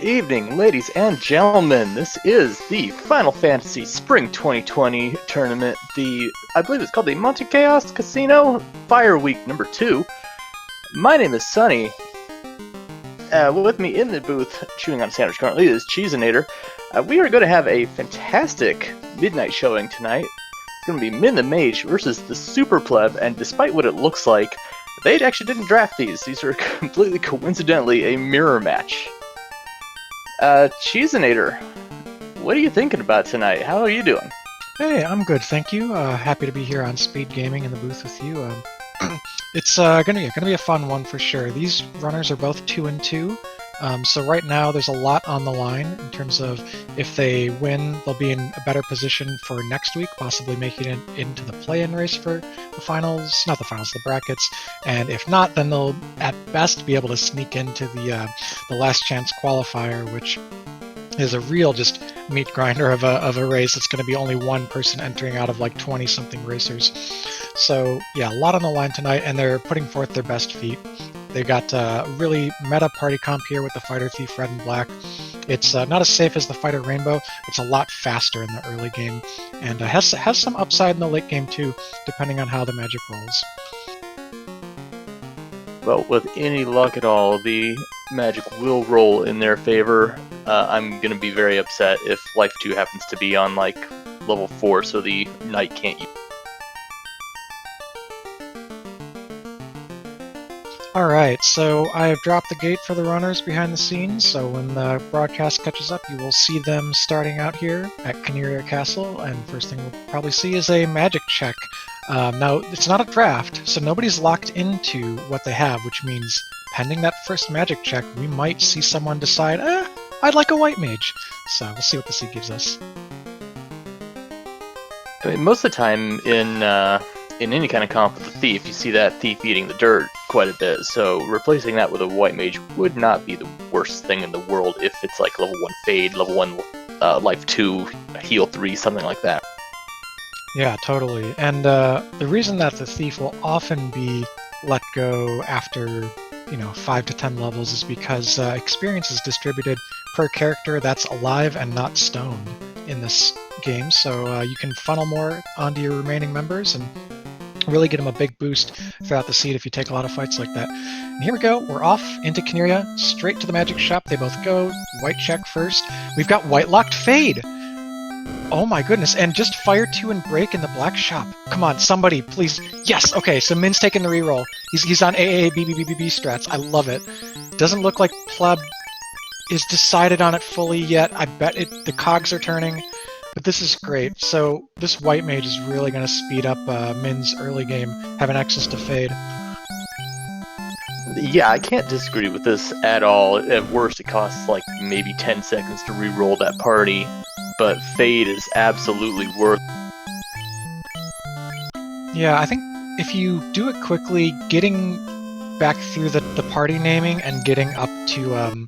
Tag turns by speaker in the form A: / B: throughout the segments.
A: evening, ladies and gentlemen. This is the Final Fantasy Spring 2020 tournament. I believe it's called the Monte Chaos Casino Fire Week number 2. My name is Sunny. With me in the booth, chewing on a sandwich currently, is Cheesinator. We are going to have a fantastic midnight showing tonight. It's going to be minhthemage versus TheRealSuperPleb, and despite what it looks like, they actually didn't draft these. These are completely coincidentally a mirror match. Cheesinator, what are you thinking about tonight? How are you doing?
B: Hey, I'm good, thank you. Happy to be here on Speed Gaming in the booth with you. It's gonna be a fun one for sure. These runners are both 2-2, so right now there's a lot on the line in terms of if they win, they'll be in a better position for next week, possibly making it into the play-in race for the finals, not the finals, the brackets. And if not, then they'll at best be able to sneak into the last chance qualifier, which is a real just meat grinder of a race. It's going to be only one person entering out of like 20-something racers. So yeah, a lot on the line tonight, and they're putting forth their best feat. They've got a really meta party comp here with the Fighter Thief Red and Black. It's not as safe as the Fighter Rainbow. It's a lot faster in the early game, and has some upside in the late game too, depending on how the magic rolls.
A: Well, with any luck at all, the magic will roll in their favor. I'm going to be very upset if Life 2 happens to be on, like, level 4, so the Knight can't use.
B: Alright, so I've dropped the gate for the runners behind the scenes, so when the broadcast catches up, you will see them starting out here at Caneria Castle, and first thing we'll probably see is a magic check. Now, it's not a draft, so nobody's locked into what they have, which means pending that first magic check, we might see someone decide, I'd like a white mage. So we'll see what the seed gives us.
A: I mean, most of the time in any kind of comp with the thief, you see that thief eating the dirt quite a bit, so replacing that with a white mage would not be the worst thing in the world if it's like level 1 Fade, level 1 Life 2, Heal 3, something like that.
B: Yeah, totally. And the reason that the thief will often be let go after 5 to 10 levels is because experience is distributed per character that's alive and not stoned in this game, so you can funnel more onto your remaining members and really get them a big boost throughout the seed if you take a lot of fights like that. And here we go, we're off into Caneria, straight to the magic shop. They both go, white check first. We've got white locked Fade! Oh my goodness, and just Fire 2 and Break in the black shop. Come on, somebody, please. Yes, okay, so Min's taking the reroll. He's on AA, BBBB strats. I love it. Doesn't look like Pleb is decided on it fully yet. I bet the cogs are turning, but this is great. So this white mage is really going to speed up Min's early game, having access to Fade.
A: Yeah, I can't disagree with this at all. At worst, it costs like maybe 10 seconds to re-roll that party, but Fade is absolutely worth.
B: Yeah, I think if you do it quickly, getting back through the party naming and getting up to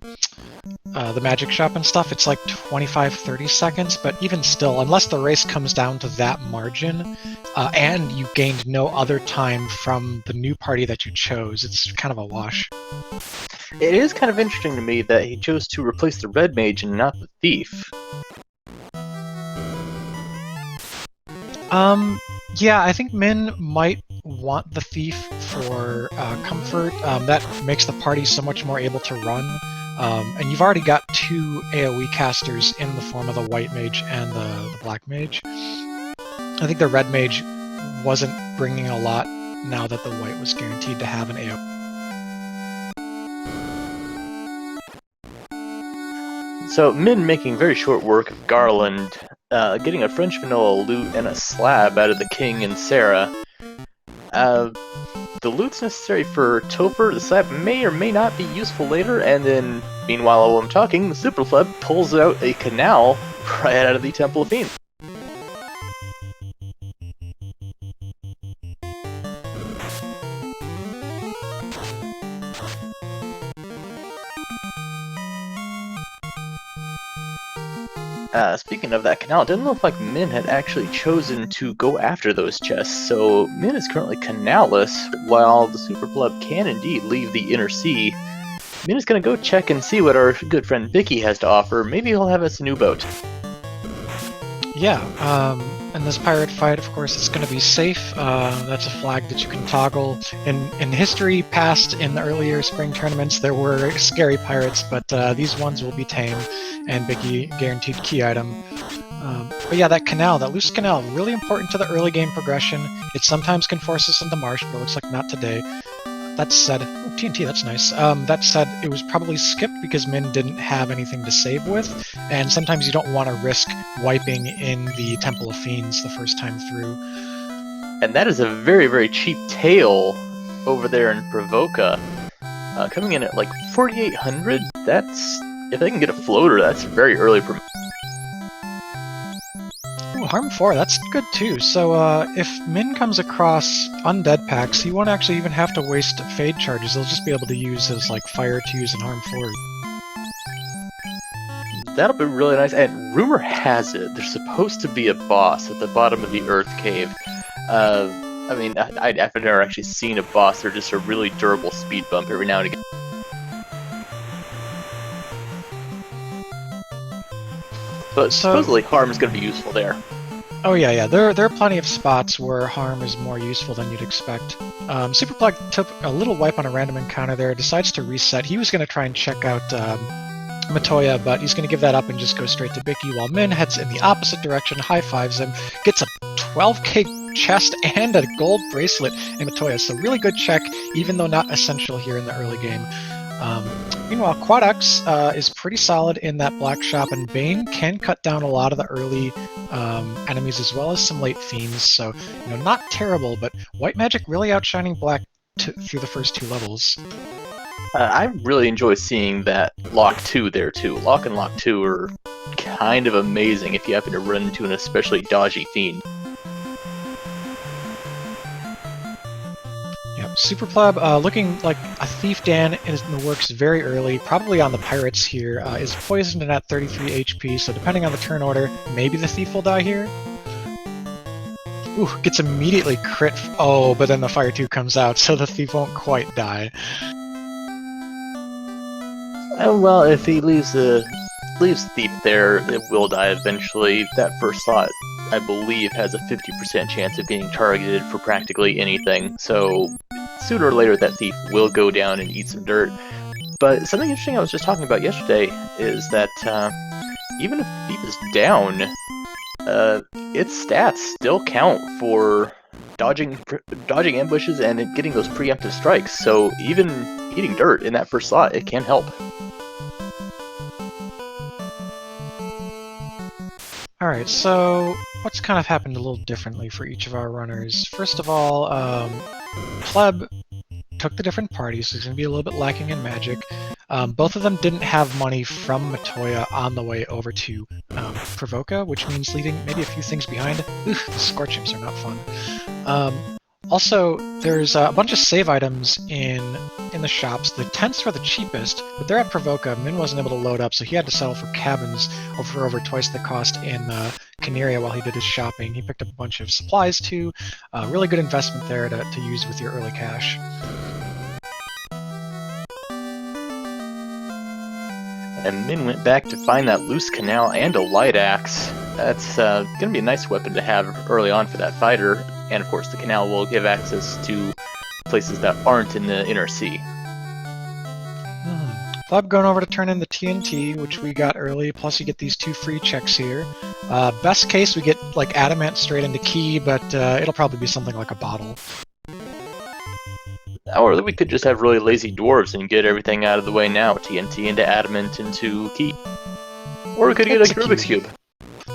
B: the magic shop and stuff, it's like 25-30 seconds, but even still, unless the race comes down to that margin, and you gained no other time from the new party that you chose, it's kind of a wash.
A: It is kind of interesting to me that he chose to replace the red mage and not the thief.
B: Yeah, I think Min might want the thief for comfort. That makes the party so much more able to run. And you've already got 2 AoE casters in the form of the white mage and the black mage. I think the red mage wasn't bringing a lot now that the white was guaranteed to have an AoE.
A: So Min making very short work of Garland, getting a French vanilla loot and a slab out of the King and Sarah. The loot's necessary for Topher. The slab may or may not be useful later, and then, meanwhile, while I'm talking, the TheRealSuperPleb pulls out a canal right out of the Temple of Fiend. Speaking of that canal, it doesn't look like Min had actually chosen to go after those chests, so Min is currently canalless, while the TheRealSuperPleb can indeed leave the Inner Sea Min is gonna go check and see what our good friend Vicky has to offer. Maybe he'll have us a new boat.
B: Yeah, and this pirate fight, of course, is going to be safe. That's a flag that you can toggle. In history past, in the earlier spring tournaments, there were scary pirates, but these ones will be tame, and Vicky guaranteed key item. But yeah, that canal, that loose canal, really important to the early game progression. It sometimes can force us into marsh, but it looks like not today. That said, oh, TNT, that's nice. That said, it was probably skipped because Min didn't have anything to save with, and sometimes you don't want to risk wiping in the Temple of Fiends the first time through.
A: And that is a very, very cheap tail over there in Provoca. Coming in at like 4,800, that's... If they can get a floater, that's very early for...
B: Ooh, Harm 4, that's good too. So if Min comes across undead packs, he won't actually even have to waste fade charges. He'll just be able to use his like Fire 2s and Harm 4.
A: That'll be really nice. And rumor has it, there's supposed to be a boss at the bottom of the Earth Cave. I mean, I've never actually seen a boss. They're just a really durable speed bump every now and again. But supposedly Harm is going to be useful there.
B: Oh yeah. There are plenty of spots where Harm is more useful than you'd expect. SuperPleb took a little wipe on a random encounter there, decides to reset. He was going to try and check out Matoya, but he's going to give that up and just go straight to Vicky, while Min heads in the opposite direction, high-fives him, gets a 12k chest and a gold bracelet in Matoya, so really good check, even though not essential here in the early game. Meanwhile, Quadox is pretty solid in that black shop, and Bane can cut down a lot of the early enemies as well as some late fiends, so not terrible, but white magic really outshining black through the first 2 levels.
A: I really enjoy seeing that Lock 2 there too. Lock and Lock 2 are kind of amazing if you happen to run into an especially dodgy fiend.
B: SuperPleb, looking like a Thief Dan is in the works very early, probably on the Pirates here, is poisoned and at 33 HP, so depending on the turn order, maybe the Thief will die here. Ooh, gets immediately crit. Oh, but then the Fire 2 comes out, so the Thief won't quite die.
A: Well, if he leaves Thief there, it will die eventually. That first slot, I believe, has a 50% chance of being targeted for practically anything, so sooner or later that Thief will go down and eat some dirt. But something interesting I was just talking about yesterday is that even if the Thief is down, its stats still count for dodging ambushes and getting those preemptive strikes, so even eating dirt in that first slot, it can help.
B: Alright, so what's kind of happened a little differently for each of our runners? First of all, Pleb took the different parties, so he's going to be a little bit lacking in magic. Both of them didn't have money from Matoya on the way over to Provoca, which means leaving maybe a few things behind. Ooh, the Scorchings are not fun. Also, there's a bunch of save items in the shops. The tents are the cheapest, but they're at Provoca. Min wasn't able to load up, so he had to settle for cabins for over twice the cost in Canaria while he did his shopping. He picked up a bunch of supplies too. Really good investment there to use with your early cash.
A: And Min went back to find that loose canal and a light axe. That's going to be a nice weapon to have early on for that fighter. And of course, the canal will give access to places that aren't in the inner sea.
B: Pleb going over to turn in the TNT, which we got early, plus you get these 2 free checks here. Best case, we get like adamant straight into key, but it'll probably be something like a bottle.
A: Or we could just have really lazy dwarves and get everything out of the way now. TNT into adamant into key. Or we could get a Rubik's Cube.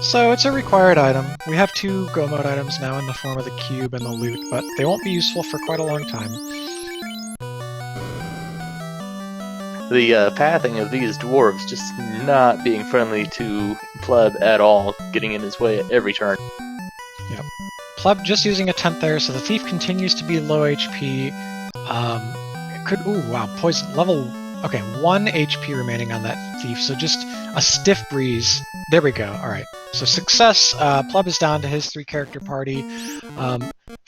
B: So it's a required item. We have 2 Go Mode items now in the form of the cube and the loot, but they won't be useful for quite a long time.
A: The pathing of these dwarves just not being friendly to Pleb at all, getting in his way at every turn.
B: Yep. Pleb just using a tent there, so the Thief continues to be low HP. Ooh, wow, poison level. Okay, 1 HP remaining on that Thief, so just a stiff breeze. There we go. Alright, so success. Pleb is down to his 3-character party.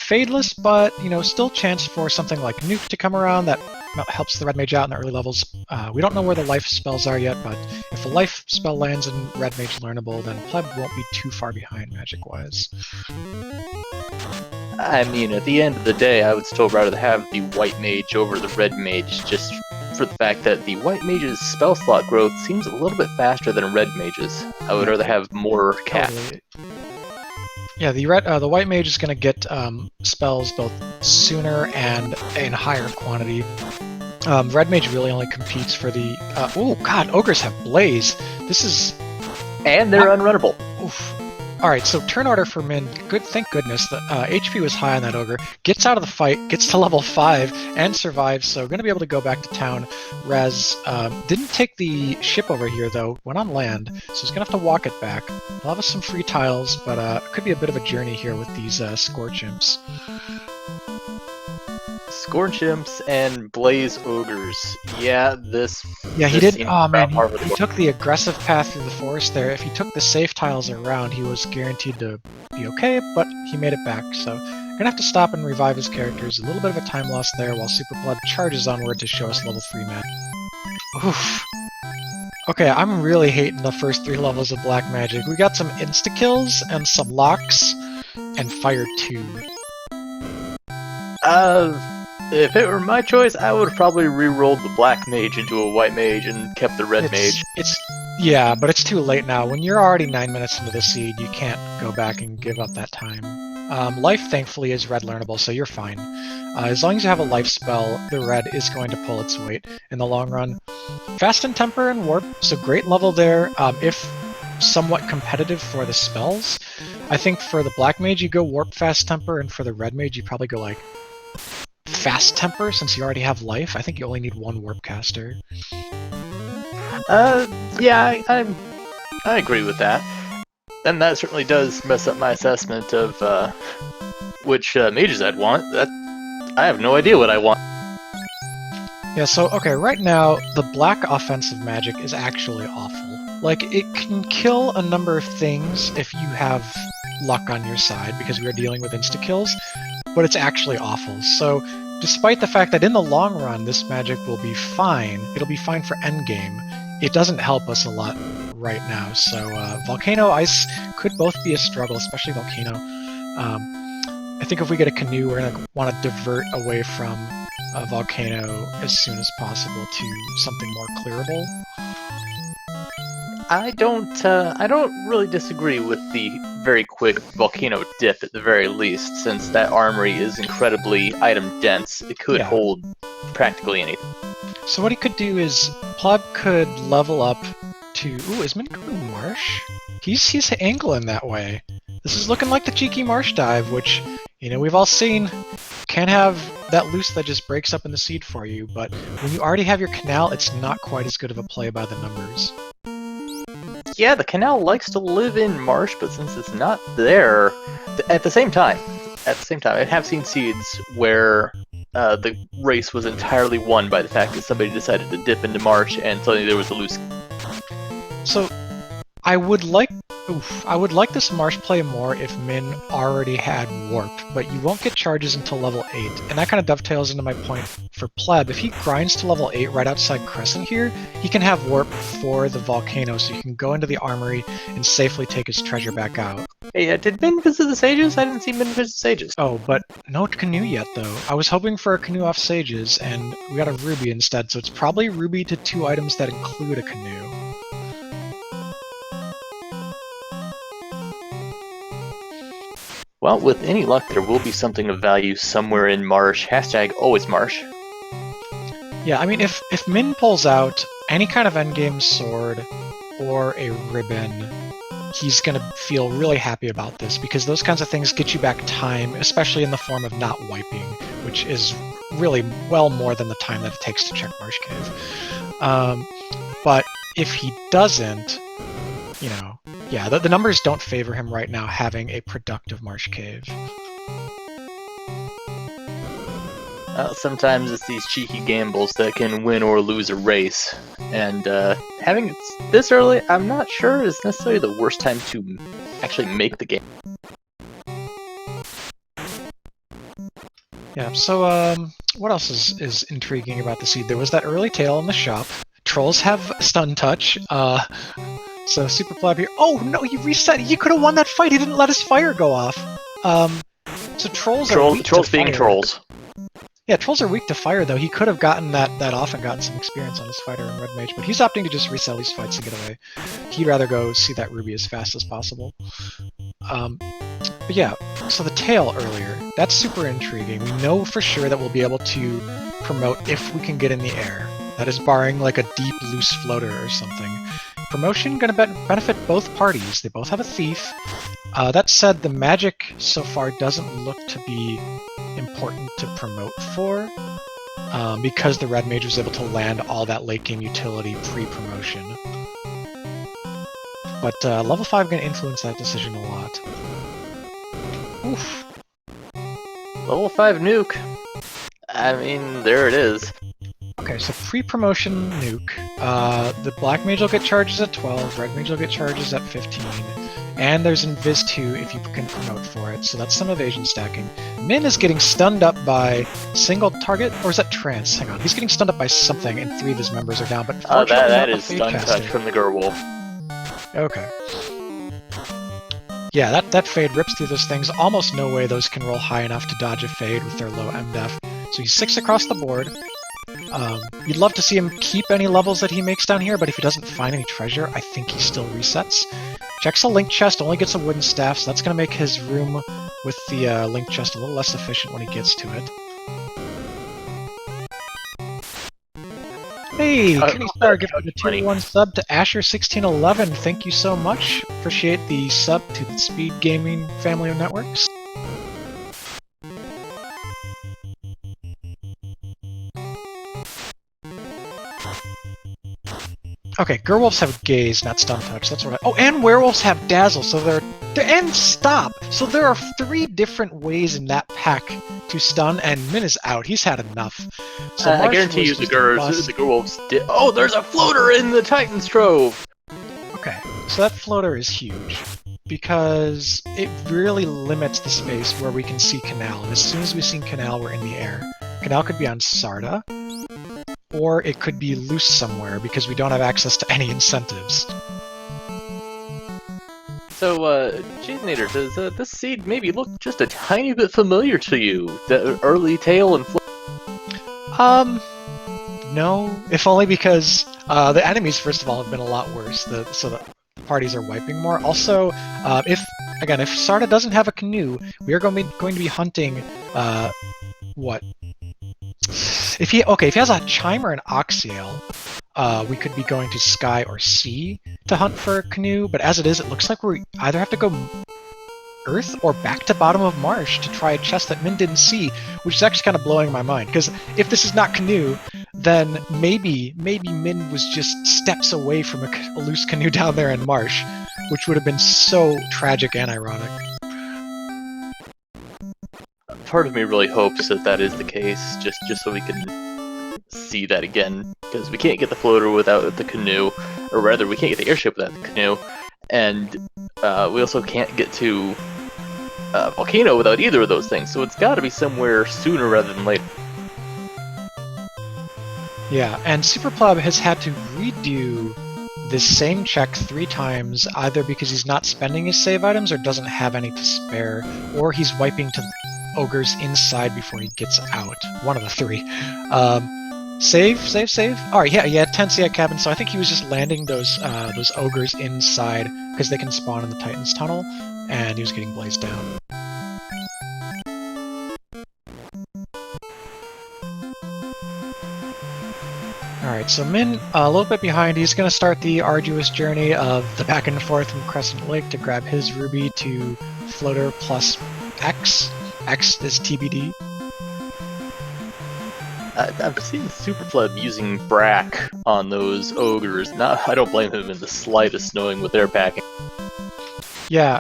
B: fadeless, but still chance for something like Nuke to come around that helps the red mage out in the early levels. We don't know where the life spells are yet, but if a life spell lands in red mage learnable, then pleb won't be too far behind magic-wise.
A: I mean, at the end of the day, I would still rather have the white mage over the red mage, just for the fact that the white mage's spell slot growth seems a little bit faster than red mage's. I would rather have more cap.
B: Totally. Yeah, the white mage is going to get spells both sooner and in higher quantity. Red mage really only competes for the... oh god, ogres have blaze! This is...
A: And they're unrunnable.
B: Oof. Alright, so turn order for Min, thank goodness, the HP was high on that ogre, gets out of the fight, gets to level 5, and survives, so going to be able to go back to town. Rez didn't take the ship over here, though, went on land, so he's going to have to walk it back. He'll have some free tiles, but it could be a bit of a journey here with these Scorch Imps.
A: Scorch Imps and Blaze Ogres. Yeah,
B: he did. Oh man, he took the aggressive path through the forest there. If he took the safe tiles around, he was guaranteed to be okay, but he made it back. So, gonna have to stop and revive his characters. A little bit of a time loss there while SuperPleb charges onward to show us level 3 man. Oof. Okay, I'm really hating the first 3 levels of Black Magic. We got some insta-kills and some locks and Fire 2.
A: If it were my choice, I would have probably re-rolled the black mage into a white mage and kept the red mage.
B: Yeah, but it's too late now. When you're already 9 minutes into the seed, you can't go back and give up that time. Life, thankfully, is red learnable, so you're fine. As long as you have a life spell, the red is going to pull its weight in the long run. Fast and Temper and Warp, so great level there. If somewhat competitive for the spells, I think for the black mage you go Warp, Fast Temper, and for the red mage you probably go like Fast Temper, since you already have life. I think you only need 1 Warp caster.
A: Yeah, I agree with that. And that certainly does mess up my assessment of which mages I'd want. I have no idea what I want.
B: Yeah, so, okay, right now, the black offensive magic is actually awful. Like, it can kill a number of things if you have luck on your side, because we are dealing with insta-kills, but it's actually awful. So, despite the fact that in the long run this magic will be fine, it'll be fine for endgame, it doesn't help us a lot right now. So Volcano, Ice could both be a struggle, especially Volcano. I think if we get a canoe, we're going to want to divert away from Volcano as soon as possible to something more clearable.
A: I don't really disagree with the very quick Volcano dip at the very least, since that armory is incredibly item dense. It could hold practically anything.
B: So what he could do is, Pleb could level up to... Ooh, is Min going Marsh? He's angling that way. This is looking like the cheeky Marsh dive, which, we've all seen. Can have that loose that just breaks up in the seed for you, but when you already have your Canal, it's not quite as good of a play by the numbers.
A: Yeah, the Canal likes to live in Marsh, but since it's not there, at the same time, I have seen seeds where the race was entirely won by the fact that somebody decided to dip into Marsh and suddenly there was a loose...
B: So, I would like this Marsh play more if Min already had Warp, but you won't get charges until level 8, and that kind of dovetails into my point for Pleb. If he grinds to level 8 right outside Crescent here, he can have Warp for the Volcano, so he can go into the armory and safely take his treasure back out.
A: Hey, did Min visit the Sages? I didn't see Min visit Sages.
B: Oh, but no canoe yet, though. I was hoping for a canoe off Sages, and we got a Ruby instead, so it's probably Ruby to 2 items that include a canoe.
A: Well, with any luck, there will be something of value somewhere in Marsh. Hashtag always Marsh.
B: Yeah, I mean, if Min pulls out any kind of endgame sword or a ribbon, he's going to feel really happy about this, because those kinds of things get you back time, especially in the form of not wiping, which is really well more than the time that it takes to check Marsh Cave. But if he doesn't, yeah, the numbers don't favor him right now having a productive Marsh Cave.
A: Sometimes it's these cheeky gambles that can win or lose a race, and having it this early, I'm not sure is necessarily the worst time to actually make the game.
B: Yeah, so what else is intriguing about the seed? There was that early tail in the shop. Trolls have stun touch. So Superpleb here. Oh no, he reset. He could have won that fight. He didn't let his fire go off. So trolls are weak
A: Trolls
B: to
A: being
B: fire.
A: trolls.
B: Yeah, trolls are weak to fire though. He could have gotten that off and gotten some experience on his fighter in Red Mage, but he's opting to just resell these fights and get away. He'd rather go see that ruby as fast as possible. But yeah, so the tail earlier, that's super intriguing. We know for sure that we'll be able to promote if we can get in the air. That is barring like a deep, loose floater or something. Promotion going to benefit both parties. They both have a thief. That said, the magic so far doesn't look to be important to promote for, because the Red Mage was able to land all that late game utility pre-promotion. But level 5 going to influence that decision a lot. Oof.
A: Level 5 nuke. I mean, there it is.
B: Okay, so pre-promotion nuke. The Black Mage will get charges at 12, Red Mage will get charges at 15, and there's Invis 2 if you can promote for it, so that's some evasion stacking. Min is getting stunned up by single target, or is that trance? Hang on, he's getting stunned up by something, and 3 of his members are down, but fortunately
A: that
B: not the
A: is
B: Fade
A: stun
B: caster.
A: touch from the Gerwolf.
B: Okay. Yeah, that Fade rips through those things. Almost no way those can roll high enough to dodge a Fade with their low MDef. So he's 6 across the board. You'd love to see him keep any levels that he makes down here, but if he doesn't find any treasure, I think he still resets. Checks a link chest, only gets a wooden staff, so that's going to make his room with the link chest a little less efficient when he gets to it. Hey, Kenny Star gifted a tier 1 sub to Asher1611. Thank you so much. Appreciate the sub to the Speed Gaming family of networks. Okay, Gerwolves have Gaze, not Stun Touch. That's what I... Oh, and Werewolves have Dazzle, so and Stop! So there are 3 different ways in that pack to stun, and Min is out. He's had enough. So
A: I guarantee you the Gerwolves did... Oh, there's a floater in the Titan's Trove!
B: Okay, so that floater is huge, because it really limits the space where we can see Canal, and as soon as we've seen Canal, we're in the air. Canal could be on Sarda, or it could be loose somewhere because we don't have access to any incentives.
A: So, Cheesenator, does this seed maybe look just a tiny bit familiar to you? The early tail and
B: no. If only because the enemies, first of all, have been a lot worse, so the parties are wiping more. Also, if Sarda doesn't have a canoe, we are going to be hunting, what? If he has a Chime or an Oxyale, we could be going to Sky or Sea to hunt for a canoe, but as it is, it looks like we either have to go Earth or back to bottom of Marsh to try a chest that Min didn't see, which is actually kind of blowing my mind, because if this is not canoe, then maybe Min was just steps away from a loose canoe down there in Marsh, which would have been so tragic and ironic.
A: Part of me really hopes that is the case, just so we can see that again, because we can't get the floater without the canoe, or rather, we can't get the airship without the canoe, and we also can't get to Volcano without either of those things, so it's got to be somewhere sooner rather than later.
B: Yeah, and SuperPleb has had to redo this same check 3 times, either because he's not spending his save items or doesn't have any to spare, or he's wiping to ogres inside before he gets out. One of the 3. Save. Alright, yeah, he had Tensia cabin, so I think he was just landing those ogres inside because they can spawn in the Titan's tunnel, and he was getting blazed down. Alright, so Min, a little bit behind, he's going to start the arduous journey of the back and forth from Crescent Lake to grab his ruby to floater plus X. X is TBD.
A: I've seen SuperPleb using Brack on those ogres. I don't blame him in the slightest, knowing what they're packing.
B: Yeah,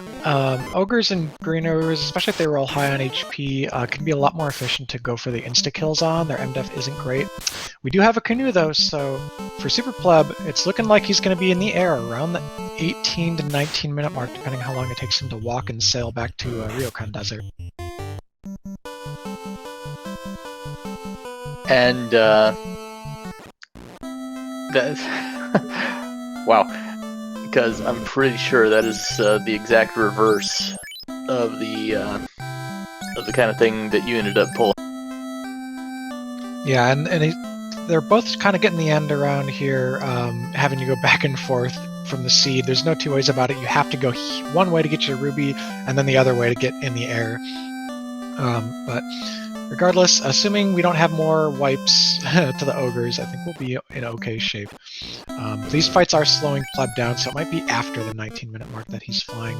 B: ogres and green ogres, especially if they roll high on HP, can be a lot more efficient to go for the insta-kills on. Their MDef isn't great. We do have a canoe though, so for SuperPleb, it's looking like he's going to be in the air around the 18 to 19 minute mark, depending on how long it takes him to walk and sail back to Ryokan Desert.
A: And that wow, because I'm pretty sure that is the exact reverse of the kind of thing that you ended up pulling.
B: Yeah, and they're both kind of getting the end around here, having to go back and forth from the seed. There's no two ways about it. You have to go one way to get your ruby, and then the other way to get in the air. But regardless, assuming we don't have more wipes to the ogres, I think we'll be in okay shape. These fights are slowing Pleb down, so it might be after the 19-minute mark that he's flying.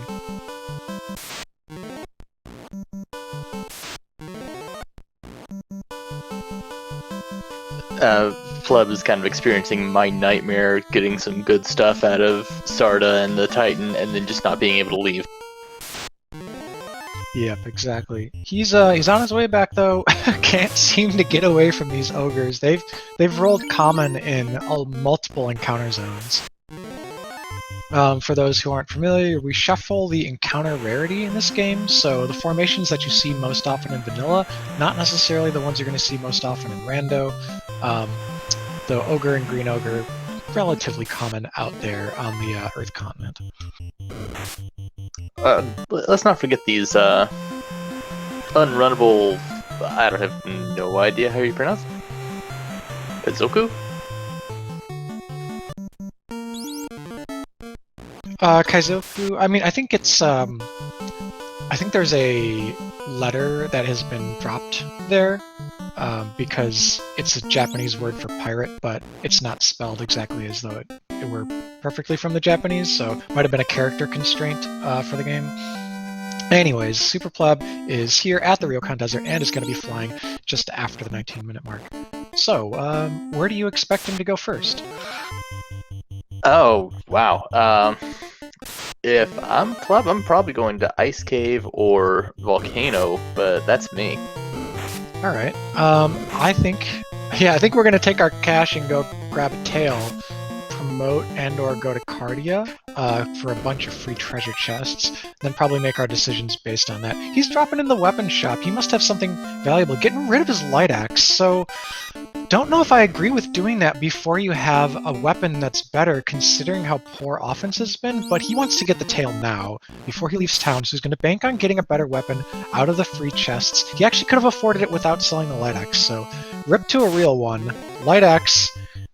A: Pleb is kind of experiencing my nightmare, getting some good stuff out of Sarda and the Titan, and then just not being able to leave.
B: Yep, exactly. He's on his way back though. Can't seem to get away from these ogres. They've rolled common in multiple encounter zones. For those who aren't familiar, we shuffle the encounter rarity in this game, so the formations that you see most often in vanilla, not necessarily the ones you're going to see most often in rando. The ogre and green ogre, relatively common out there on the Earth continent.
A: Let's not forget these unrunnable. I don't have no idea how you pronounce it. Kazoku?
B: Kaizoku. I mean, I think it's. I think there's a letter that has been dropped there because it's a Japanese word for pirate, but it's not spelled exactly as though it were perfectly from the Japanese, so it might have been a character constraint for the game. Anyways, SuperPleb is here at the Ryokan Desert and is going to be flying just after the 19-minute mark. So, where do you expect him to go first?
A: Oh, wow. If I'm Pleb, I'm probably going to Ice Cave or Volcano, but that's me.
B: Alright, I think we're going to take our cash and go grab a tail, promote and or go to Cardia for a bunch of free treasure chests, then probably make our decisions based on that. He's dropping in the weapon shop. He must have something valuable, getting rid of his light axe, so don't know if I agree with doing that before you have a weapon that's better considering how poor offense has been, but he wants to get the tail now before he leaves town, so he's going to bank on getting a better weapon out of the free chests. He actually could have afforded it without selling the light axe, so rip to a real one. Light axe,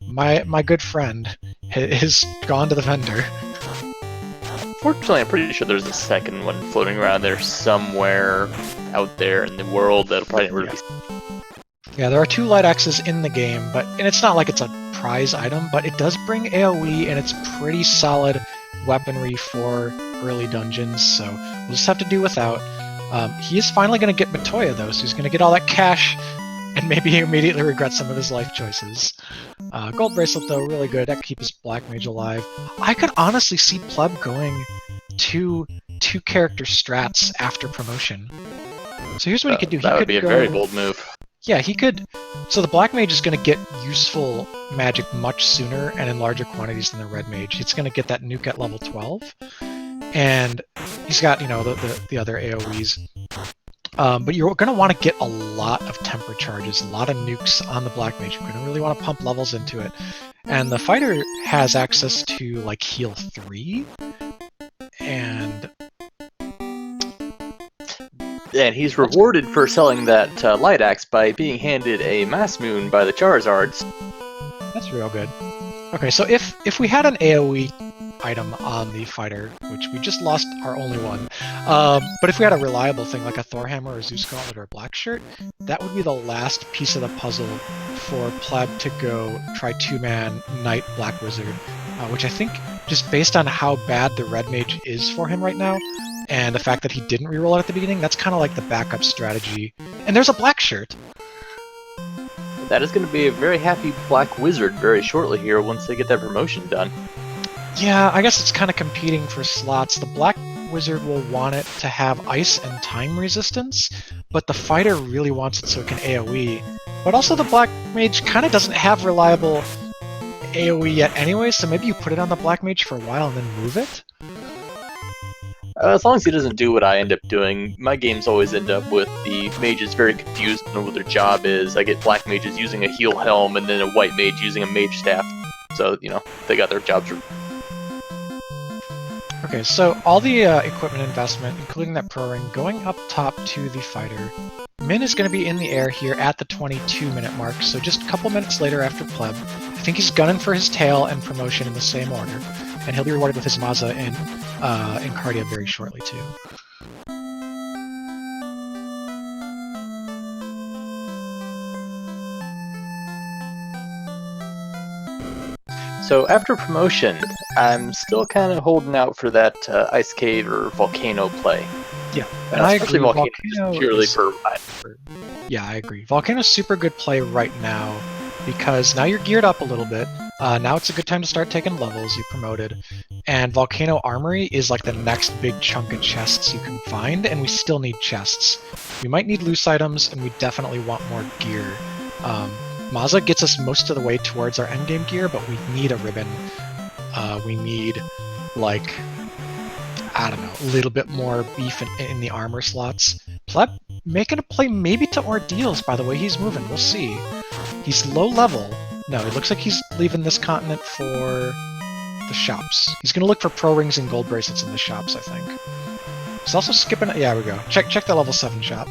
B: my good friend, is gone to the vendor.
A: Fortunately, I'm pretty sure there's a second one floating around there somewhere out there in the world that'll probably never be.
B: Yeah, there are 2 light axes in the game, and it's not like it's a prize item, but it does bring AoE, and it's pretty solid weaponry for early dungeons, so we'll just have to do without. He is finally going to get Matoya, though, so he's going to get all that cash, and maybe immediately regret some of his life choices. Gold Bracelet, though, really good. That could keep his Black Mage alive. I could honestly see Pleb going to 2-character strats after promotion. So here's what he could do.
A: That would be a very bold move.
B: Yeah, he could. So the Black Mage is going to get useful magic much sooner and in larger quantities than the Red Mage. It's going to get that nuke at level 12, and he's got, you know, the other AoEs. But you're going to want to get a lot of temper charges, a lot of nukes on the Black Mage. You're going to really want to pump levels into it. And the fighter has access to like heal 3, and
A: he's rewarded for selling that light axe by being handed a Mass Moon by the Charizards.
B: That's real good. Okay, so if we had an AoE item on the fighter, which we just lost our only one, but if we had a reliable thing like a Thor Hammer or Zeus Gauntlet or a Black Shirt, that would be the last piece of the puzzle for Pleb to go try 2-man Knight Black Wizard, which I think, just based on how bad the Red Mage is for him right now, and the fact that he didn't reroll it at the beginning, that's kind of like the backup strategy. And there's a Black Shirt!
A: That is going to be a very happy Black Wizard very shortly here once they get that promotion done.
B: Yeah, I guess it's kind of competing for slots. The Black Wizard will want it to have ice and time resistance, but the fighter really wants it so it can AoE. But also the Black Mage kind of doesn't have reliable AoE yet anyway, so maybe you put it on the Black Mage for a while and then move it?
A: As long as he doesn't do what I end up doing, my games always end up with the mages very confused on what their job is. I get black mages using a heal helm and then a white mage using a mage staff. So, you know, they got their jobs.
B: Okay, so all the equipment investment, including that pro ring, going up top to the fighter. Min is going to be in the air here at the 22-minute mark, so just a couple minutes later after pleb. I think he's gunning for his tail and promotion in the same order, and he'll be rewarded with his Maza in Cardia very shortly too.
A: So after promotion, I'm still kind of holding out for that Ice Cave or Volcano play.
B: Yeah, and I agree.
A: Volcano just purely for...
B: Yeah, I agree. Volcano's super good play right now because now you're geared up a little bit. Now it's a good time to start taking levels. You promoted, and Volcano Armory is like the next big chunk of chests you can find, and we still need chests. We might need loose items, and we definitely want more gear. Maza gets us most of the way towards our endgame gear, but we need a ribbon. We need, like, I don't know, a little bit more beef in the armor slots. Pleb making a play maybe to Ordeals, by the way he's moving. We'll see. He's low level. No, it looks like he's leaving this continent for the shops. He's going to look for pro rings and gold bracelets in the shops, I think. He's also skipping... Yeah, we go. Check the level 7 shop.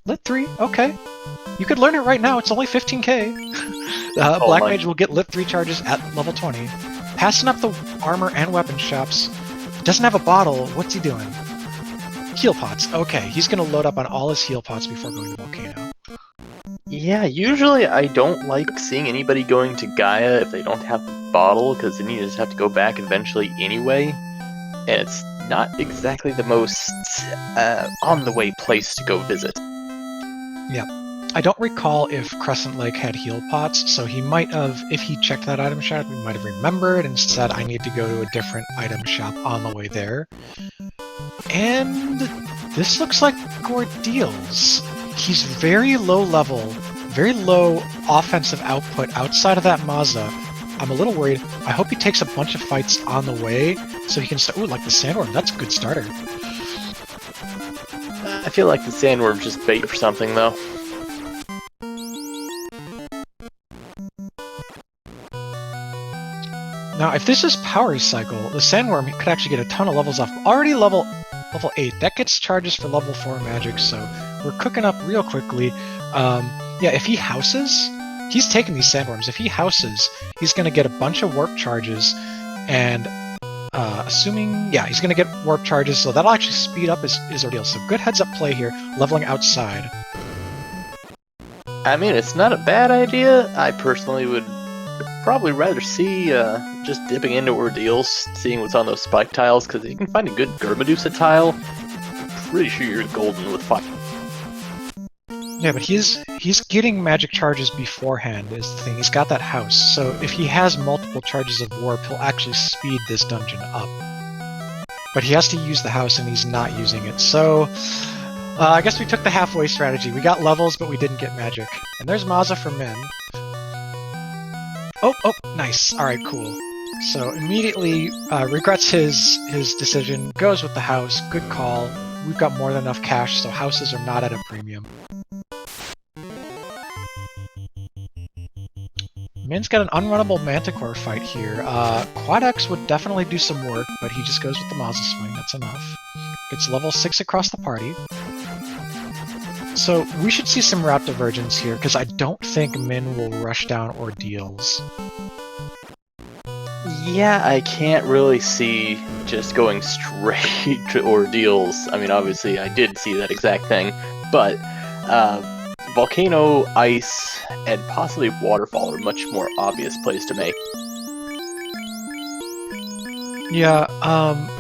B: Lit 3, okay. You could learn it right now, it's only 15k. Black Mage will get Lit 3 charges at level 20. Passing up the armor and weapon shops. Doesn't have a bottle, what's he doing? Heal pots, okay. He's gonna load up on all his heal pots before going to Volcano.
A: Yeah, usually I don't like seeing anybody going to Gaia if they don't have the bottle, because then you just have to go back eventually anyway. And it's not exactly the most on-the-way place to go visit.
B: Yeah. I don't recall if Crescent Lake had heal pots, so he might have, if he checked that item shop, he might have remembered and said, I need to go to a different item shop on the way there. And this looks like Ordeals. He's very low level, very low offensive output outside of that Maza. I'm a little worried. I hope he takes a bunch of fights on the way so he can start. Ooh, like the Sandworm, that's a good starter.
A: I feel like the Sandworm's just bait for something, though.
B: Now, if this is Power Cycle, the Sandworm could actually get a ton of levels off. Already level 8. That gets charges for level 4 magic, so we're cooking up real quickly. Yeah, if he houses, he's taking these Sandworms. If he houses, he's going to get a bunch of warp charges, and assuming, yeah, he's going to get warp charges, so that'll actually speed up his ordeal. So good heads-up play here, leveling outside.
A: I mean, it's not a bad idea. I personally would probably rather see just dipping into Ordeals, seeing what's on those spike tiles, because if you can find a good Germadusa tile, I'm pretty sure you're golden with 5.
B: Yeah, but he's getting magic charges beforehand is the thing. He's got that house, so if he has multiple charges of warp, he'll actually speed this dungeon up. But he has to use the house, and he's not using it, so I guess we took the halfway strategy. We got levels, but we didn't get magic. And there's Maza for Min. Oh, nice. Alright, cool. So immediately regrets his decision, goes with the house, good call. We've got more than enough cash, so houses are not at a premium. Min's got an unrunnable Manticore fight here. Quad X would definitely do some work, but he just goes with the Maza swing, that's enough. It's level 6 across the party. So we should see some route divergence here, because I don't think Min will rush down Ordeals.
A: Yeah, I can't really see just going straight to Ordeals. I mean, obviously I did see that exact thing, but Volcano, Ice, and possibly Waterfall are much more obvious plays to make.
B: Yeah,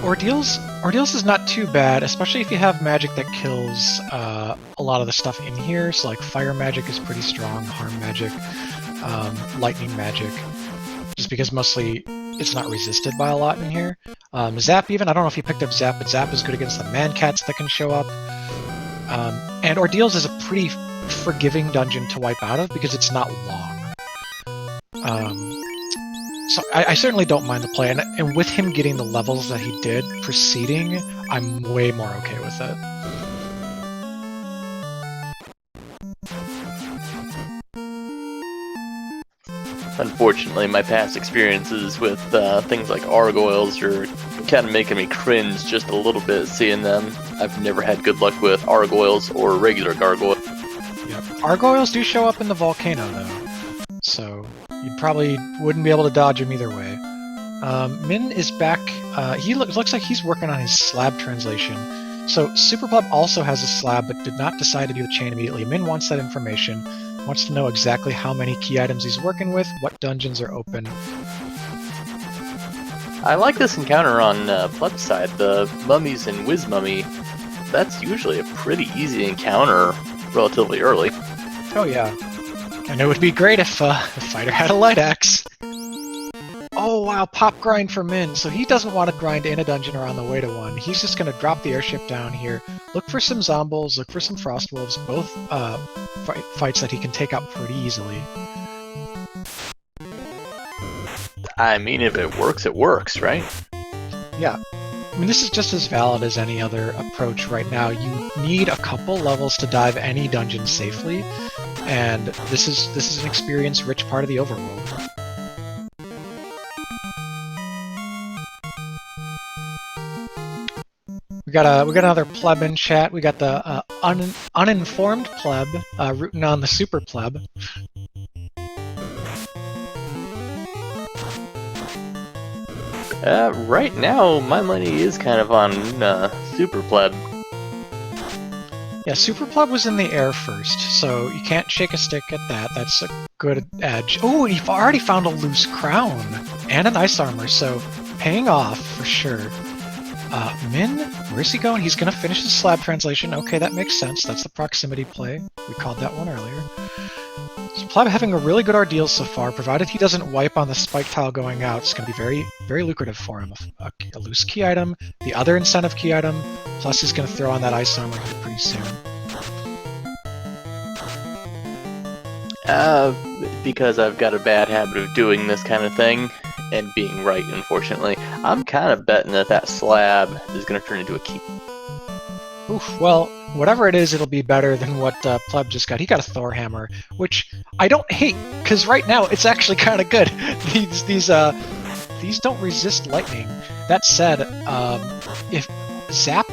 B: Ordeals is not too bad, especially if you have magic that kills a lot of the stuff in here. So like fire magic is pretty strong, harm magic, lightning magic, just because mostly it's not resisted by a lot in here. Zap even, I don't know if you picked up Zap, but Zap is good against the man-cats that can show up. And Ordeals is a pretty forgiving dungeon to wipe out of because it's not long. So I certainly don't mind the play, and with him getting the levels that he did preceding, I'm way more okay with it.
A: Unfortunately, my past experiences with things like Argoyles are kind of making me cringe just a little bit seeing them. I've never had good luck with Argoyles or regular Gargoyles.
B: Yep. Argoyles do show up in the volcano, though, so you probably wouldn't be able to dodge him either way. Min is back. He looks like he's working on his slab translation. So SuperPleb also has a slab, but did not decide to do the chain immediately. Min wants that information. Wants to know exactly how many key items he's working with, what dungeons are open.
A: I like this encounter on Pleb's side, the mummies and Whiz Mummy. That's usually a pretty easy encounter relatively early.
B: Oh yeah. And it would be great if the fighter had a light axe. Oh wow, pop grind for Min. So he doesn't want to grind in a dungeon or on the way to one. He's just going to drop the airship down here, look for some zombies, look for some frost wolves, both fights that he can take out pretty easily.
A: I mean, if it works, right?
B: Yeah. I mean, this is just as valid as any other approach right now. You need a couple levels to dive any dungeon safely, and this is an experience-rich part of the overworld. We got another pleb in chat. We got the uninformed pleb rooting on the super pleb.
A: Right now, my money is kind of on Super Pleb.
B: Yeah, Super Pleb was in the air first, so you can't shake a stick at that. That's a good edge. Oh, and he already found a loose crown and an ice armor, so paying off for sure. Min, where's he going? He's gonna finish his slab translation. Okay, that makes sense. That's the proximity play. We called that one earlier. So Pleb having a really good ordeal so far, provided he doesn't wipe on the spike tile going out. It's going to be very, very lucrative for him. A loose key item, the other incentive key item, plus he's going to throw on that ice armor here pretty soon.
A: Because I've got a bad habit of doing this kind of thing, and being right, unfortunately, I'm kind of betting that slab is going to turn into a key.
B: Oof, well, whatever it is, it'll be better than what Pleb just got. He got a Thor hammer, which I don't hate, because right now it's actually kind of good. These don't resist lightning. That said, if zap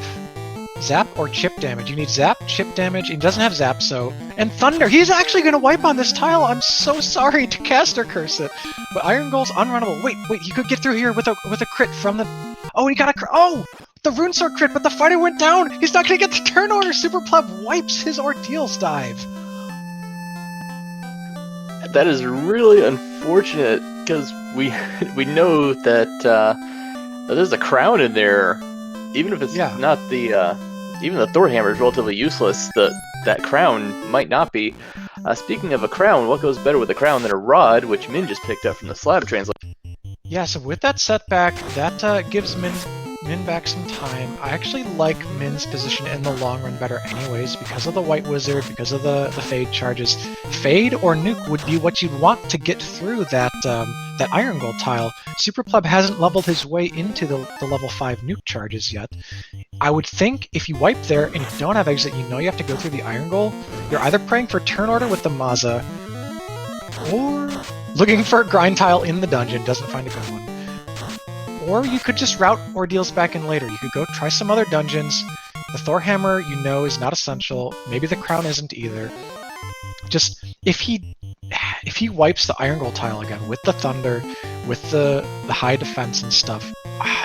B: or chip damage, you need zap, chip damage. He doesn't have zap, so and thunder. He's actually going to wipe on this tile. I'm so sorry to caster curse it, but Iron Goal's unrunnable. Wait, he could get through here with a crit from the. Oh, he got a oh. The Rune Sword crit, but the fighter went down! He's not gonna get the turn order! Super Pleb wipes his Ordeals dive!
A: That is really unfortunate, because we know that there's a crown in there. Even if it's not the... even the Thor hammer is relatively useless, that crown might not be. Speaking of a crown, what goes better with a crown than a rod, which Min just picked up from the slab translation?
B: Yeah, so with that setback, that gives Min back some time. I actually like Min's position in the long run better anyways, because of the White Wizard, because of the Fade charges. Fade or Nuke would be what you'd want to get through that Iron Gold tile. Super Pleb hasn't leveled his way into the level 5 Nuke charges yet. I would think if you wipe there and you don't have exit, you know you have to go through the Iron Goal. You're either praying for turn order with the Maza, or looking for a grind tile in the dungeon, doesn't find a good one. Or you could just route Ordeals back in later. You could go try some other dungeons. The Thor hammer, you know, is not essential. Maybe the crown isn't either. Just, if he wipes the Iron Gold tile again with the Thunder, with the high defense and stuff,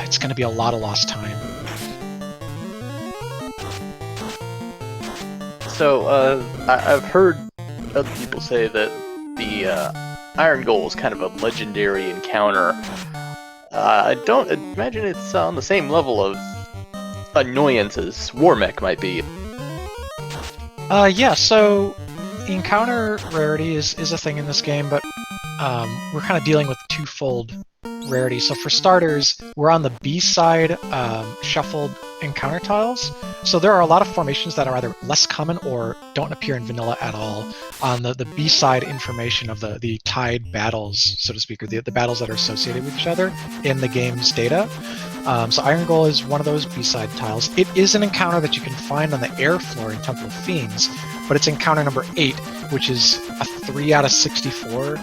B: it's going to be a lot of lost time.
A: So, I've heard other people say that the Iron Goal is kind of a legendary encounter. I don't imagine it's on the same level of annoyance as Warmech might be.
B: Yeah, so encounter rarity is a thing in this game, but we're kind of dealing with twofold rarity. So for starters, we're on the B side, shuffled encounter tiles. So there are a lot of formations that are either less common or don't appear in vanilla at all on the B side information of the tied battles, so to speak, or the battles that are associated with each other in the game's data. So Iron Goal is one of those B-side tiles. It is an encounter that you can find on the air floor in Temple of Fiends, but it's encounter number 8, which is a 3 out of 64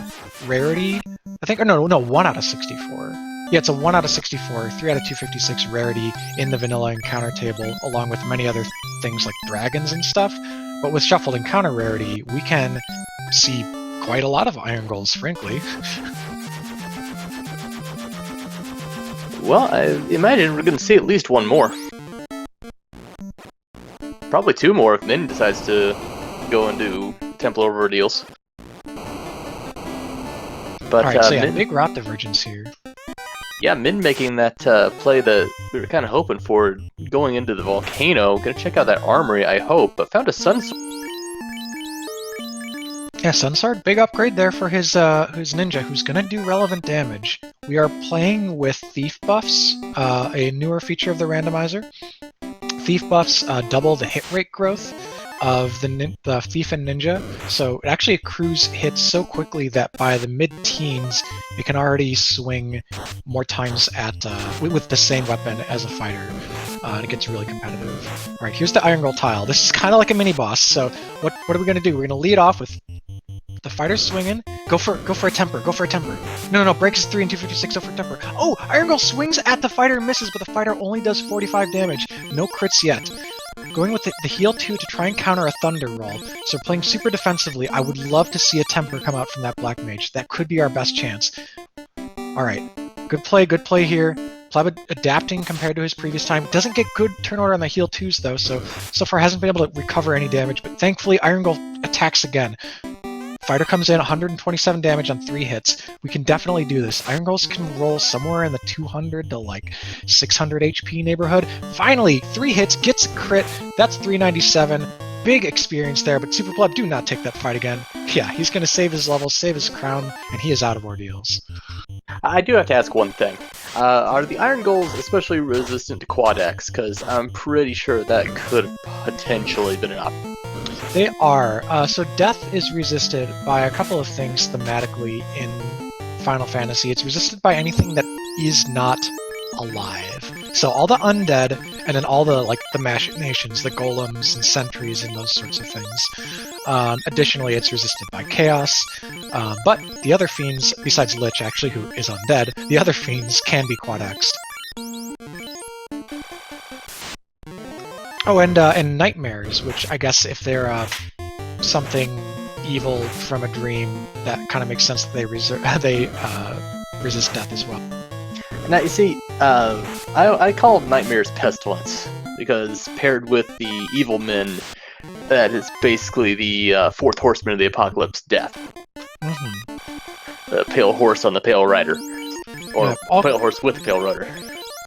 B: rarity. I think, or no, 1 out of 64. Yeah, it's a 1 out of 64, 3 out of 256 rarity in the vanilla encounter table, along with many other things like dragons and stuff. But with shuffled encounter rarity, we can see quite a lot of Iron Goals, frankly.
A: Well, I imagine we're going to see at least one more. Probably 2 more if Min decides to go into Temple of Ordeals. But
B: Alright, so yeah,
A: Min,
B: big route divergence here.
A: yeah, Min making that play that we were kind of hoping for, going into the volcano. Gonna check out that armory, I hope, but found a sun.
B: Yeah, Sunsword, big upgrade there for his ninja, who's gonna do relevant damage. We are playing with Thief buffs, a newer feature of the randomizer. Thief buffs double the hit rate growth of the Thief and Ninja, so it actually accrues hits so quickly that by the mid-teens, it can already swing more times at with the same weapon as a fighter. And it gets really competitive. All right, here's the Iron Goal tile. This is kind of like a mini-boss, so what are we gonna do? We're gonna lead off with the fighter's swinging. Go for a temper. Go for a temper. No. Breaks is 3 and 256. Go for a temper. Oh, Iron Goal swings at the fighter and misses, but the fighter only does 45 damage. No crits yet. Going with the heal 2 to try and counter a thunder roll. So playing super defensively, I would love to see a temper come out from that black mage. That could be our best chance. All right, good play here. Pleb adapting compared to his previous time. Doesn't get good turn order on the heal 2s though, so far hasn't been able to recover any damage. But thankfully, Iron Goal attacks again. Fighter comes in, 127 damage on 3 hits. We can definitely do this. Iron Goals can roll somewhere in the 200 to like 600 HP neighborhood. Finally, 3 hits, gets a crit. That's 397. Big experience there, but SuperPleb, do not take that fight again. Yeah, he's going to save his levels, save his crown, and he is out of ordeals.
A: I do have to ask one thing. Are the Iron Goals especially resistant to Quad X? Because I'm pretty sure that could have potentially been an option.
B: They are. So death is resisted by a couple of things thematically in Final Fantasy. It's resisted by anything that is not alive. So all the undead, and then all the machinations, the golems and sentries and those sorts of things. Additionally, it's resisted by chaos. But the other fiends, besides Lich actually, who is undead, the other fiends can be quad-axed. Oh, and nightmares, which I guess if they're something evil from a dream, that kind of makes sense that they resist death as well.
A: Now you see, I call nightmares pestilence because paired with the evil men, that is basically the fourth horseman of the apocalypse, death. The pale horse on the pale rider, or pale horse with the pale rider.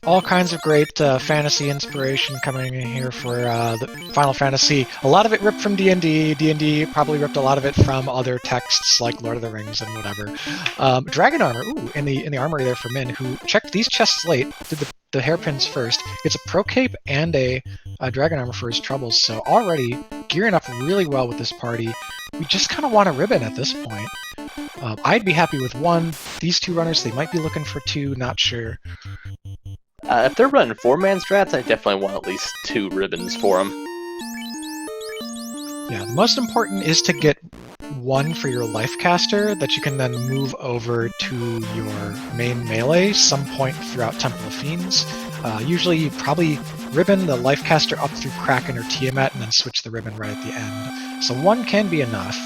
B: All kinds of great fantasy inspiration coming in here for the Final Fantasy. A lot of it ripped from D&D. D&D probably ripped a lot of it from other texts like Lord of the Rings and whatever. Dragon armor, ooh, in the armory there for Min, who checked these chests late, did the hairpins first. It's a pro cape and a dragon armor for his troubles, so already gearing up really well with this party. We just kind of want a ribbon at this point. I'd be happy with 1. These 2 runners, they might be looking for 2, not sure.
A: If they're running 4-man strats, I definitely want at least 2 ribbons for them.
B: Yeah, the most important is to get 1 for your life caster that you can then move over to your main melee some point throughout Temple of Fiends. Usually you probably ribbon the life caster up through Kraken or Tiamat and then switch the ribbon right at the end. So 1 can be enough.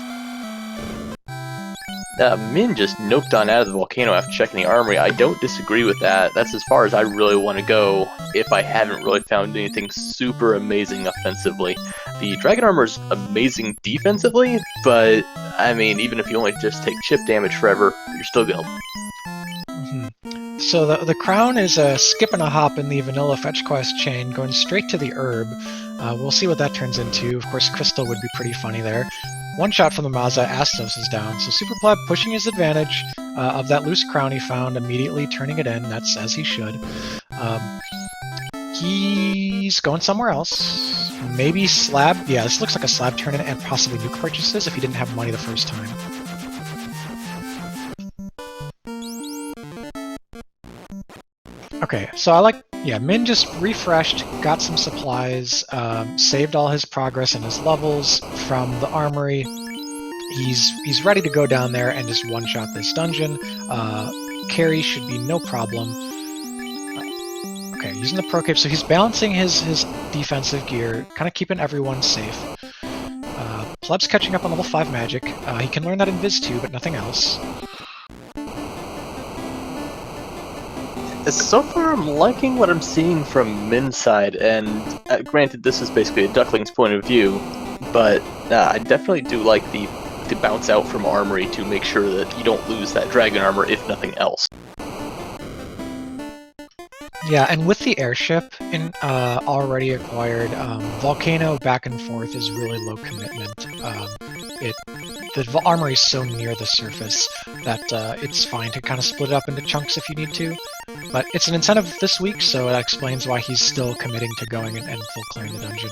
A: Min just noped on out of the volcano after checking the armory. I don't disagree with that. That's as far as I really want to go if I haven't really found anything super amazing offensively. The dragon armor is amazing defensively, but I mean, even if you only just take chip damage forever, you're still good.
B: So the crown is a skip and a hop in the vanilla fetch quest chain, going straight to the herb. We'll see what that turns into. Of course, Crystal would be pretty funny there. 1 shot from the Maza, Astos is down, so SuperPleb pushing his advantage. of that loose crown he found, immediately turning it in. That's as he should. He's going somewhere else. Maybe slab. Yeah, this looks like a slab turn-in and possibly nuke purchases if he didn't have money the first time. Okay, so Min just refreshed, got some supplies, saved all his progress and his levels from the armory. He's ready to go down there and just one-shot this dungeon. Carry should be no problem. Okay, using the pro cape, so he's balancing his defensive gear, kind of keeping everyone safe. Pleb's catching up on level 5 magic. He can learn that in Viz 2, but nothing else.
A: So far, I'm liking what I'm seeing from Min's side, and granted, this is basically a Duckling's point of view, but I definitely do like the bounce out from armory to make sure that you don't lose that dragon armor, if nothing else.
B: Yeah, and with the airship already acquired, Volcano back and forth is really low commitment. The armory is so near the surface that it's fine to kind of split it up into chunks if you need to. But it's an incentive this week, so that explains why he's still committing to going and full clearing the dungeon.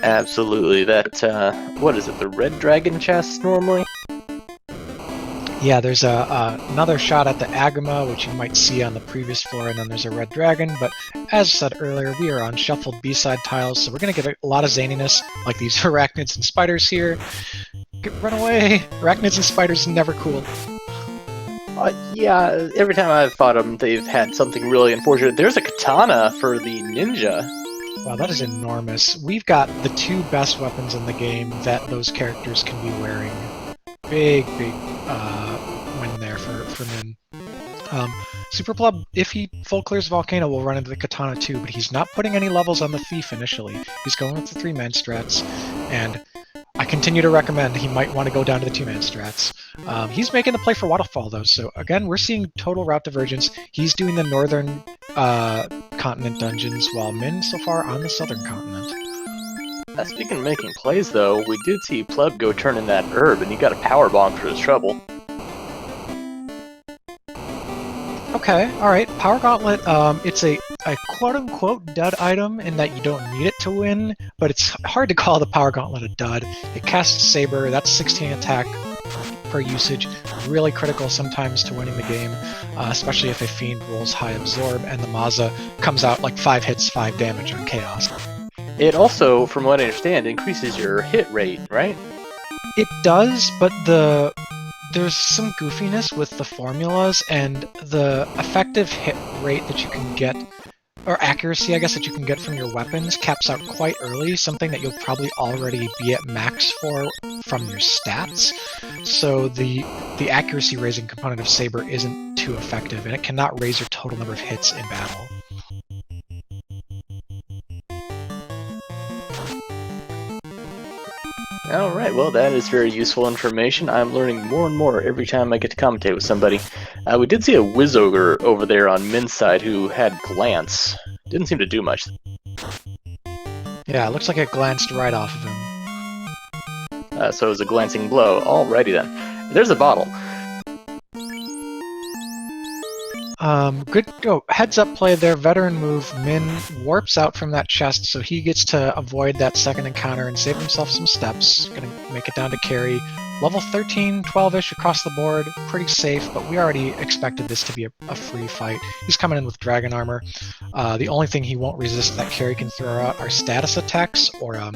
A: Absolutely. That, what is it, the red dragon chest normally?
B: Yeah, there's another shot at the Agama, which you might see on the previous floor, and then there's a red dragon, but as said earlier, we are on shuffled B-side tiles, so we're going to get a lot of zaniness, like these arachnids and spiders here. Run away! Arachnids and spiders never cool.
A: Yeah, every time I've fought them, they've had something really unfortunate. There's a katana for the ninja.
B: Wow, that is enormous. We've got the two best weapons in the game that those characters can be wearing. Big win there for Min. SuperPleb, if he full clears Volcano, will run into the Katana too, but he's not putting any levels on the Thief initially. He's going with the 3-man strats, and I continue to recommend he might want to go down to the 2-man strats. He's making the play for Waterfall though, so again, we're seeing total route divergence. He's doing the northern continent dungeons, while Min so far on the southern continent.
A: Speaking of making plays, though, we did see Pleb go turn in that herb, and he got a power bomb for his trouble.
B: Okay, alright. Power Gauntlet, it's a quote-unquote dud item in that you don't need it to win, but it's hard to call the Power Gauntlet a dud. It casts Saber, that's 16 attack per usage, really critical sometimes to winning the game, especially if a Fiend rolls high Absorb, and the Maza comes out like 5 hits, 5 damage on Chaos.
A: It also, from what I understand, increases your hit rate, right?
B: It does, but there's some goofiness with the formulas, and the effective hit rate that you can get, or accuracy, I guess, that you can get from your weapons caps out quite early, something that you'll probably already be at max for from your stats. So the accuracy raising component of Saber isn't too effective, and it cannot raise your total number of hits in battle.
A: Alright, well that is very useful information. I'm learning more and more every time I get to commentate with somebody. We did see a Wizogre over there on Min's side who had Glance. Didn't seem to do much.
B: Yeah, it looks like it glanced right off of him.
A: So it was a glancing blow. Alrighty then. There's a bottle.
B: Good heads up play there, veteran move. Min warps out from that chest, so he gets to avoid that second encounter and save himself some steps. Gonna make it down to carry. Level 13, 12-ish across the board, pretty safe, but we already expected this to be a free fight. He's coming in with dragon armor. The only thing he won't resist that carry can throw out are status attacks, or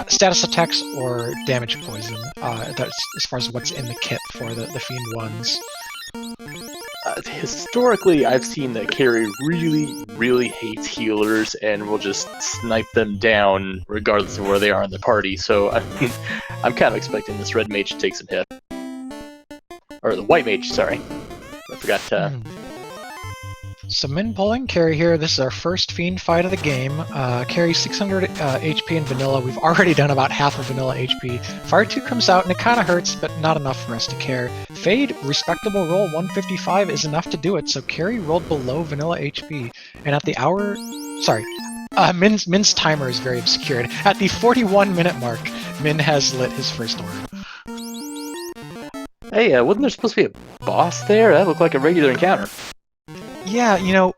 B: status attacks or damage poison. That's as far as what's in the kit for the Fiend ones.
A: Historically, I've seen that carry really hates healers and will just snipe them down regardless of where they are in the party, so I'm kind of expecting this red mage to take some hit. Or the white mage, sorry. I forgot to...
B: So Min pulling carry here. This is our first Fiend fight of the game. Carry 600 HP in vanilla. We've already done about half of vanilla HP. Fire 2 comes out and it kind of hurts, but not enough for us to care. Fade, respectable roll, 155 is enough to do it, so carry rolled below vanilla HP. And at the hour... Sorry. Min's timer is very obscured. At the 41-minute mark, Min has lit his first orb.
A: Hey, wasn't there supposed to be a boss there? That looked like a regular encounter.
B: Yeah,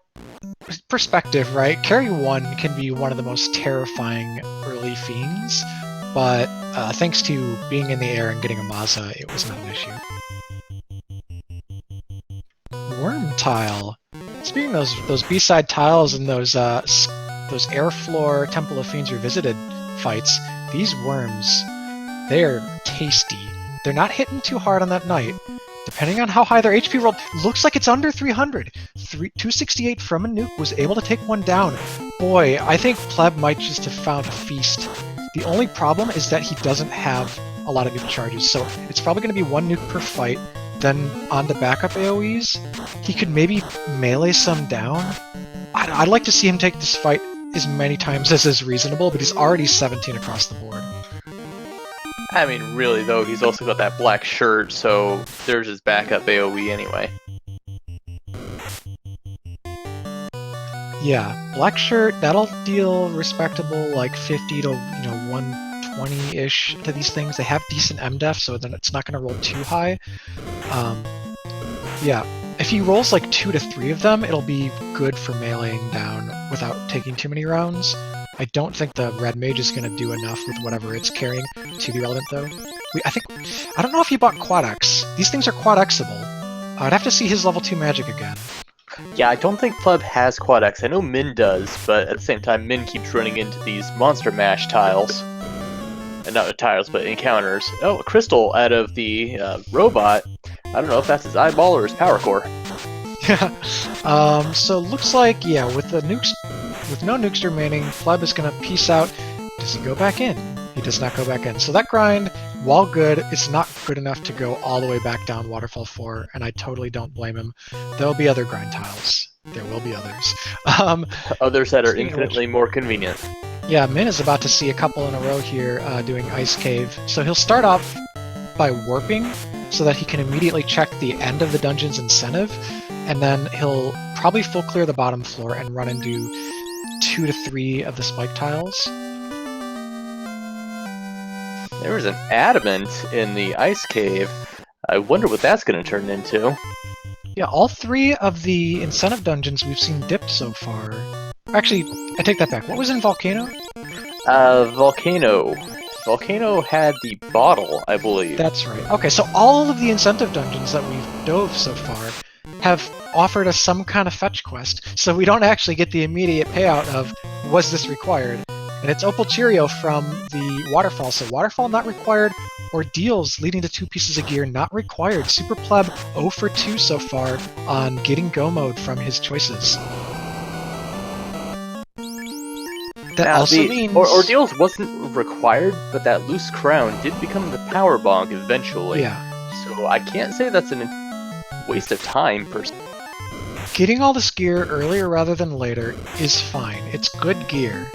B: perspective, right? Carry 1 can be one of the most terrifying early fiends, but thanks to being in the air and getting a Maza, it was not an issue. Worm tile. Speaking of those B-side tiles and those air floor Temple of Fiends Revisited fights, these worms, they're tasty. They're not hitting too hard on that night. Depending on how high their HP rolled, looks like it's under 300. 268 from a nuke was able to take one down. Boy, I think Pleb might just have found a feast. The only problem is that he doesn't have a lot of nuke charges, so it's probably going to be 1 nuke per fight. Then on the backup AoEs, he could maybe melee some down. I'd like to see him take this fight as many times as is reasonable, but he's already 17 across the board.
A: I mean, really, though, he's also got that black shirt, so there's his backup AoE anyway.
B: Yeah, black shirt, that'll deal respectable like 50 to 120-ish to these things. They have decent MDef, so then it's not going to roll too high. Yeah, if he rolls like 2 to 3 of them, it'll be good for meleeing down without taking too many rounds. I don't think the red mage is going to do enough with whatever it's carrying to be relevant, though. I don't know if he bought Quad X. These things are Quad Xable. I'd have to see his level 2 magic again.
A: Yeah, I don't think Pleb has Quad X. I know Min does, but at the same time, Min keeps running into these monster mash tiles. And not tiles, but encounters. Oh, a crystal out of the robot. I don't know if that's his eyeball or his power core.
B: Yeah. So looks like, yeah, with no nukes remaining, Pleb is gonna peace out. Does he go back in? He does not go back in. So that grind, while good, it's not good enough to go all the way back down Waterfall 4, and I totally don't blame him. There'll be other grind tiles. There will be others.
A: Others that are infinitely more convenient.
B: Yeah, Min is about to see a couple in a row here doing Ice Cave. So he'll start off by warping so that he can immediately check the end of the dungeon's incentive, and then he'll probably full clear the bottom floor and run into 2 to 3 of the spike tiles.
A: There was an adamant in the ice cave. I wonder what that's going to turn into.
B: Yeah, all 3 of the incentive dungeons we've seen dipped so far. Actually, I take that back. What was in Volcano?
A: Volcano. Volcano had the bottle, I believe.
B: That's right. Okay, so all of the incentive dungeons that we've dove so far have offered us some kind of fetch quest, so we don't actually get the immediate payout of, was this required? And it's Opal Cheerio from the Waterfall, so Waterfall not required, Ordeals leading to 2 pieces of gear not required. Super Pleb 0 for 2 so far on getting go mode from his choices. That
A: now,
B: also means...
A: Ordeals wasn't required, but that loose crown did become the power bonk eventually.
B: Yeah.
A: So I can't say that's a waste of time per se.
B: Getting all this gear earlier rather than later is fine. It's good gear.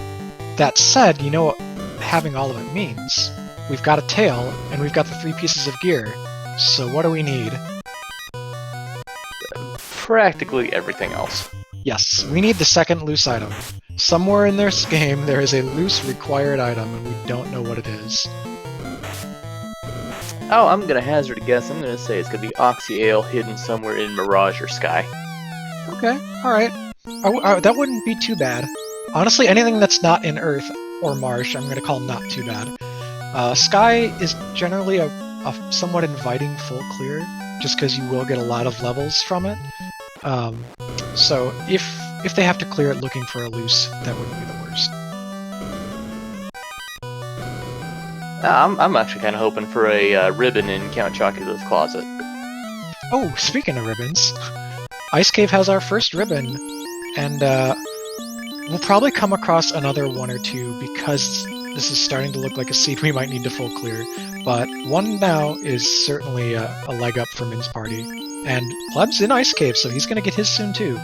B: That said, you know what having all of it means. We've got a tail, and we've got the 3 pieces of gear. So what do we need?
A: Practically everything else.
B: Yes, we need the second loose item. Somewhere in this game, there is a loose required item, and we don't know what it is.
A: Oh, I'm gonna hazard a guess. I'm gonna say it's gonna be Oxy Ale hidden somewhere in Mirage or Sky.
B: Okay, alright. That wouldn't be too bad. Honestly, anything that's not in Earth or Marsh, I'm gonna call not too bad. Sky is generally a somewhat inviting full clear, just because you will get a lot of levels from it. So if they have to clear it looking for a loose, that wouldn't be the worst.
A: I'm actually kind of hoping for a ribbon in Count Chocula's closet.
B: Oh, speaking of ribbons, Ice Cave has our first ribbon, and we'll probably come across another 1 or 2 because this is starting to look like a seed we might need to full clear. But 1 now is certainly a leg up for Min's party. And Pleb's in Ice Cave, so he's going to get his soon too.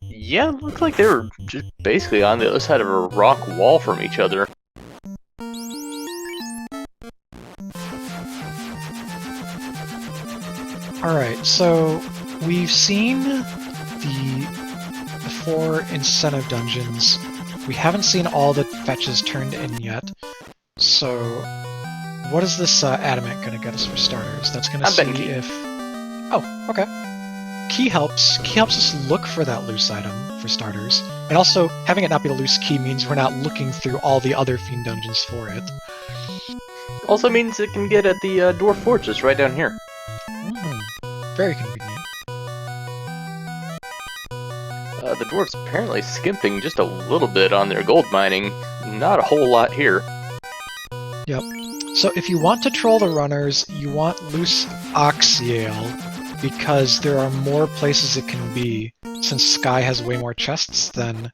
A: Yeah, it looked like they were just basically on the other side of a rock wall from each other.
B: Alright, so we've seen the 4 incentive dungeons. We haven't seen all the fetches turned in yet. So what is this adamant going to get us for starters? That's going to see
A: betting key.
B: if... Oh, okay. Key helps. Key helps us look for that loose item, for starters. And also, having it not be the loose key means we're not looking through all the other Fiend dungeons for it.
A: Also means it can get at the Dwarf Fortress right down here.
B: Very convenient.
A: The dwarves apparently skimping just a little bit on their gold mining. Not a whole lot here.
B: Yep. So if you want to troll the runners, you want loose Oxyale, because there are more places it can be, since Sky has way more chests than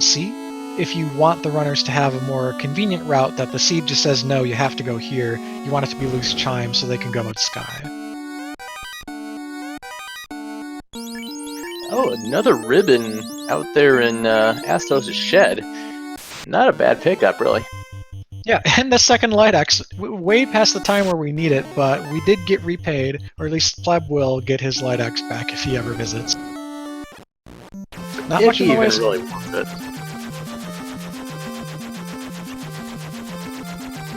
B: Sea. If you want the runners to have a more convenient route that the Seed just says, no, you have to go here, you want it to be loose Chime so they can go mode Sky.
A: Oh, another ribbon out there in Astos' shed. Not a bad pickup, really.
B: Yeah, and the second Light Axe, way past the time where we need it, but we did get repaid, or at least Pleb will get his Light Axe back if he ever visits. Not
A: if
B: much
A: he
B: in the
A: even
B: way.
A: really wants it.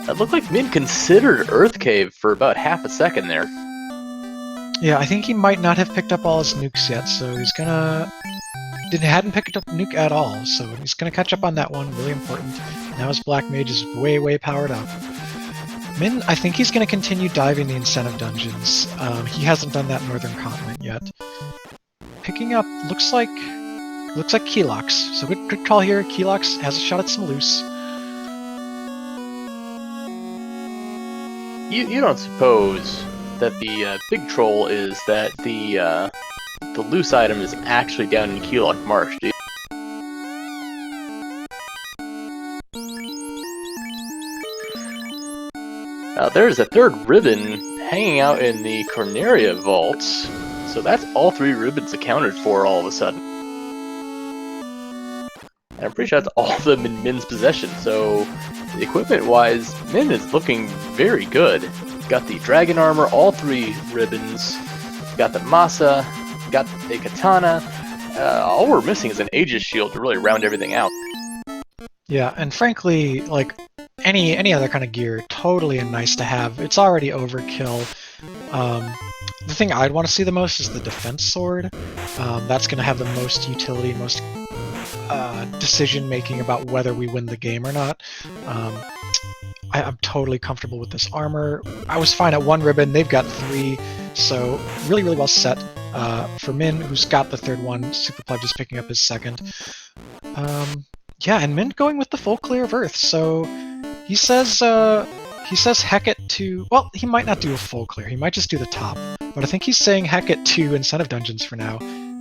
A: It looked like Min considered Earth Cave for about half a second there.
B: Yeah, I think he might not have picked up all his nukes yet, so he's gonna... hadn't picked up nuke at all, so he's gonna catch up on that one, really important. Now his Black Mage is way, way powered up. Min, I think he's gonna continue diving the incentive dungeons. He hasn't done that Northern Continent yet. Picking up, looks like Kelox, so good call here. Kelox has a shot at some loose.
A: You don't suppose that the big troll is that the loose item is actually down in Keelok Marsh, do you? There's a third ribbon hanging out in the Corneria vaults, so that's all 3 ribbons accounted for all of a sudden. And I'm pretty sure that's all of them in Min's possession, so equipment-wise, Min is looking very good. Got the dragon armor, all 3 ribbons, got the Masa, got a katana. All we're missing is an Aegis shield to really round everything out.
B: Yeah, and frankly, like, any other kind of gear, totally a nice to have. It's already overkill. The thing I'd want to see the most is the defense sword. That's going to have the most utility, most decision making about whether we win the game or not. I'm totally comfortable with this armor. I was fine at 1 ribbon, they've got 3, so really, really well set. For Min, who's got the 3rd one, SuperPleb just picking up his 2nd. Yeah, and Min going with the full clear of Earth, so he says Hecate to... Well, he might not do a full clear, he might just do the top, but I think he's saying Hecate to incentive dungeons for now.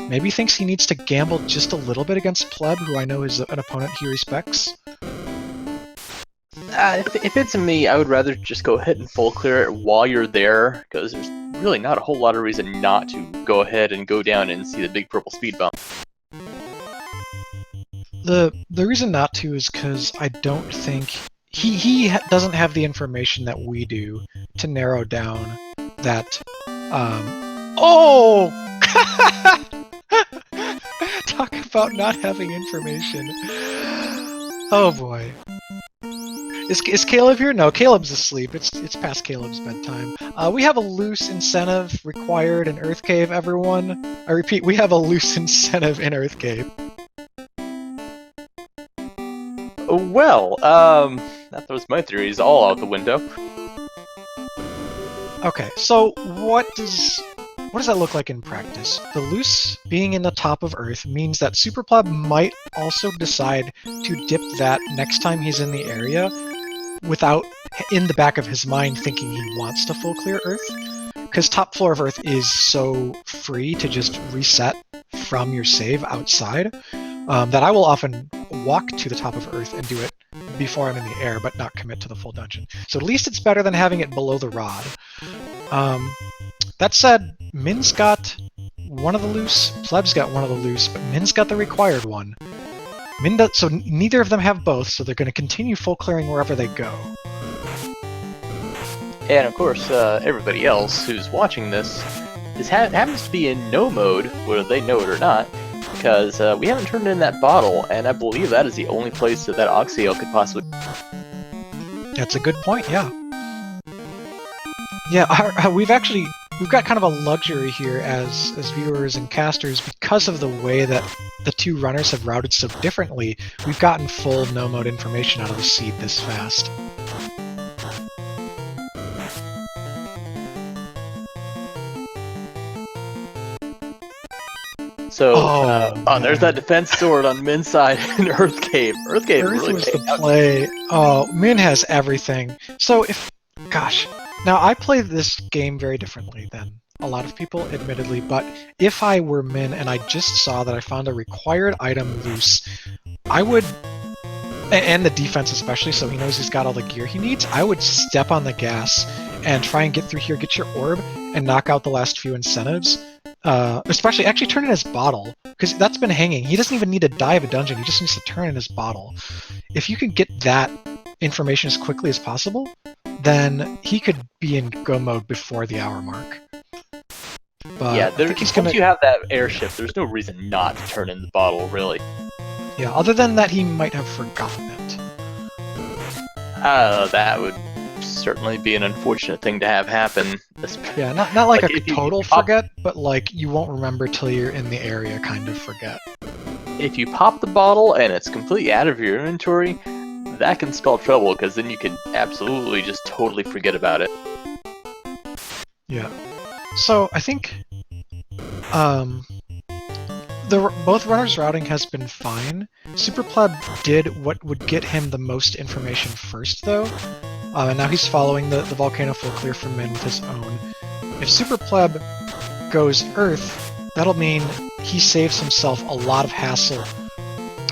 B: Maybe he thinks he needs to gamble just a little bit against Pleb, who I know is an opponent he respects.
A: If it's me, I would rather just go ahead and full clear it while you're there, because there's really not a whole lot of reason not to go ahead and go down and see the big purple speed bump.
B: The reason not to is because I don't think he doesn't have the information that we do to narrow down that. Oh! Talk about not having information. Oh boy. Is Caleb here? No, Caleb's asleep. It's past Caleb's bedtime. We have a loose incentive required in Earth Cave, everyone. I repeat, we have a loose incentive in Earth Cave.
A: Well, that throws my theories all out the window.
B: Okay, so what does that look like in practice? The loose being in the top of Earth means that SuperPleb might also decide to dip that next time he's in the area, without in the back of his mind thinking he wants to full clear Earth, because top floor of Earth is so free to just reset from your save outside that I will often walk to the top of Earth and do it before I'm in the air, but not commit to the full dungeon. So at least it's better than having it below the rod. That said, Min's got one of the loose, Pleb's got one of the loose, but Min's got the required one. So neither of them have both, so they're going to continue full clearing wherever they go.
A: And of course, everybody else who's watching this happens to be in no mode, whether they know it or not, because we haven't turned in that bottle, and I believe that is the only place that Oxyale could possibly...
B: That's a good point, yeah. Yeah, we've got kind of a luxury here as viewers and casters because of the way that the two runners have routed so differently. We've gotten full no-mode information out of the seed this fast.
A: So, there's that defense sword on Min's side in Earth Cave. Earth Cave
B: Earth
A: really
B: was
A: paid
B: the
A: out.
B: play. Oh, Min has everything. So gosh, now I play this game very differently than a lot of people, admittedly, but if I were Min and I just saw that I found a required item loose, I would, and the defense especially, so he knows he's got all the gear he needs, I would step on the gas and try and get through here, get your orb, and knock out the last few incentives. Especially, actually turn in his bottle, because that's been hanging. He doesn't even need to dive a dungeon, he just needs to turn in his bottle. If you can get that information as quickly as possible, then he could be in go mode before the hour mark. But
A: Yeah, once you have that airship, there's no reason not to turn in the bottle, really.
B: Yeah, other than that he might have forgotten it.
A: That would certainly be an unfortunate thing to have happen.
B: Yeah, not like a total
A: pop,
B: forget, but like you won't remember till you're in the area kind of forget.
A: If you pop the bottle and it's completely out of your inventory, that can spell trouble, because then you could absolutely just totally forget about it.
B: Yeah. So I think both runners' routing has been fine. SuperPleb did what would get him the most information first, though. And now he's following the volcano full clear from Min with his own. If SuperPleb goes Earth, that'll mean he saves himself a lot of hassle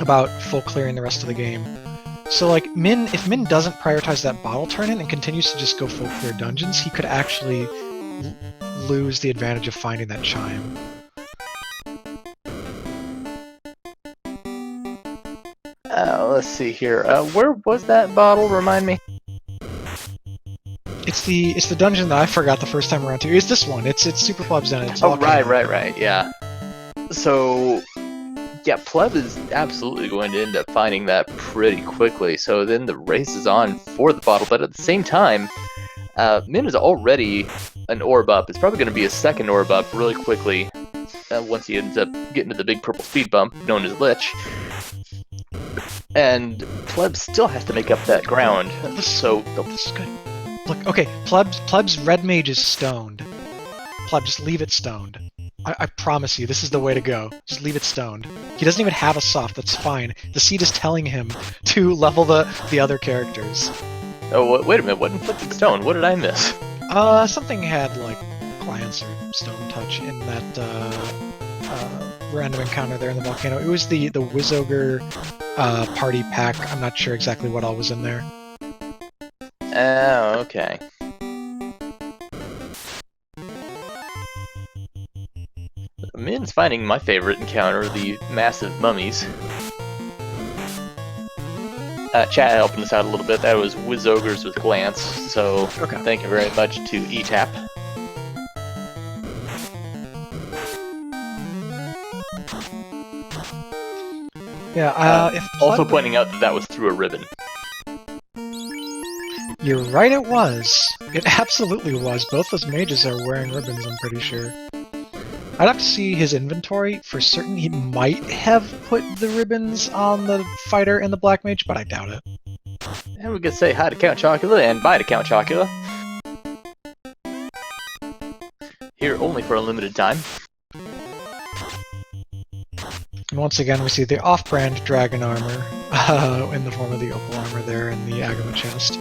B: about full clearing the rest of the game. So like if Min doesn't prioritize that bottle turn-in and continues to just go full clear dungeons, he could actually lose the advantage of finding that chime.
A: Let's see here. Where was that bottle? Remind me.
B: It's the dungeon that I forgot the first time around too. It's this one. It's SuperPleb's in it.
A: Oh, right, yeah. So, yeah, Pleb is absolutely going to end up finding that pretty quickly. So then the race is on for the bottle, but at the same time, Min is already an orb up. It's probably going to be a second orb up really quickly once he ends up getting to the big purple speed bump known as Lich. And Pleb still has to make up that ground. So
B: this is good. Look, okay, Pleb's red mage is stoned. Pleb, just leave it stoned. I promise you, this is the way to go. Just leave it stoned. He doesn't even have a soft, that's fine. The seed is telling him to level the other characters.
A: Oh, wait a minute, what inflicted stone? What did I miss?
B: Something had, like, glance or stone touch in that, random encounter there in the volcano. It was the Wizogre, party pack. I'm not sure exactly what all was in there.
A: Oh, okay. Min's finding my favorite encounter, the massive mummies. Chat helping us out a little bit. That was Wizogres with glance, so okay. Thank you very much to eTap.
B: Yeah,
A: also pointing out that was through a ribbon.
B: You're right, it was. It absolutely was. Both those mages are wearing ribbons, I'm pretty sure. I'd have to see his inventory. For certain, he might have put the ribbons on the fighter and the black mage, but I doubt it.
A: And we could say hi to Count Chocula and bye to Count Chocula. Here only for a limited time.
B: And once again, we see the off-brand dragon armor in the form of the opal armor there in the Agama chest.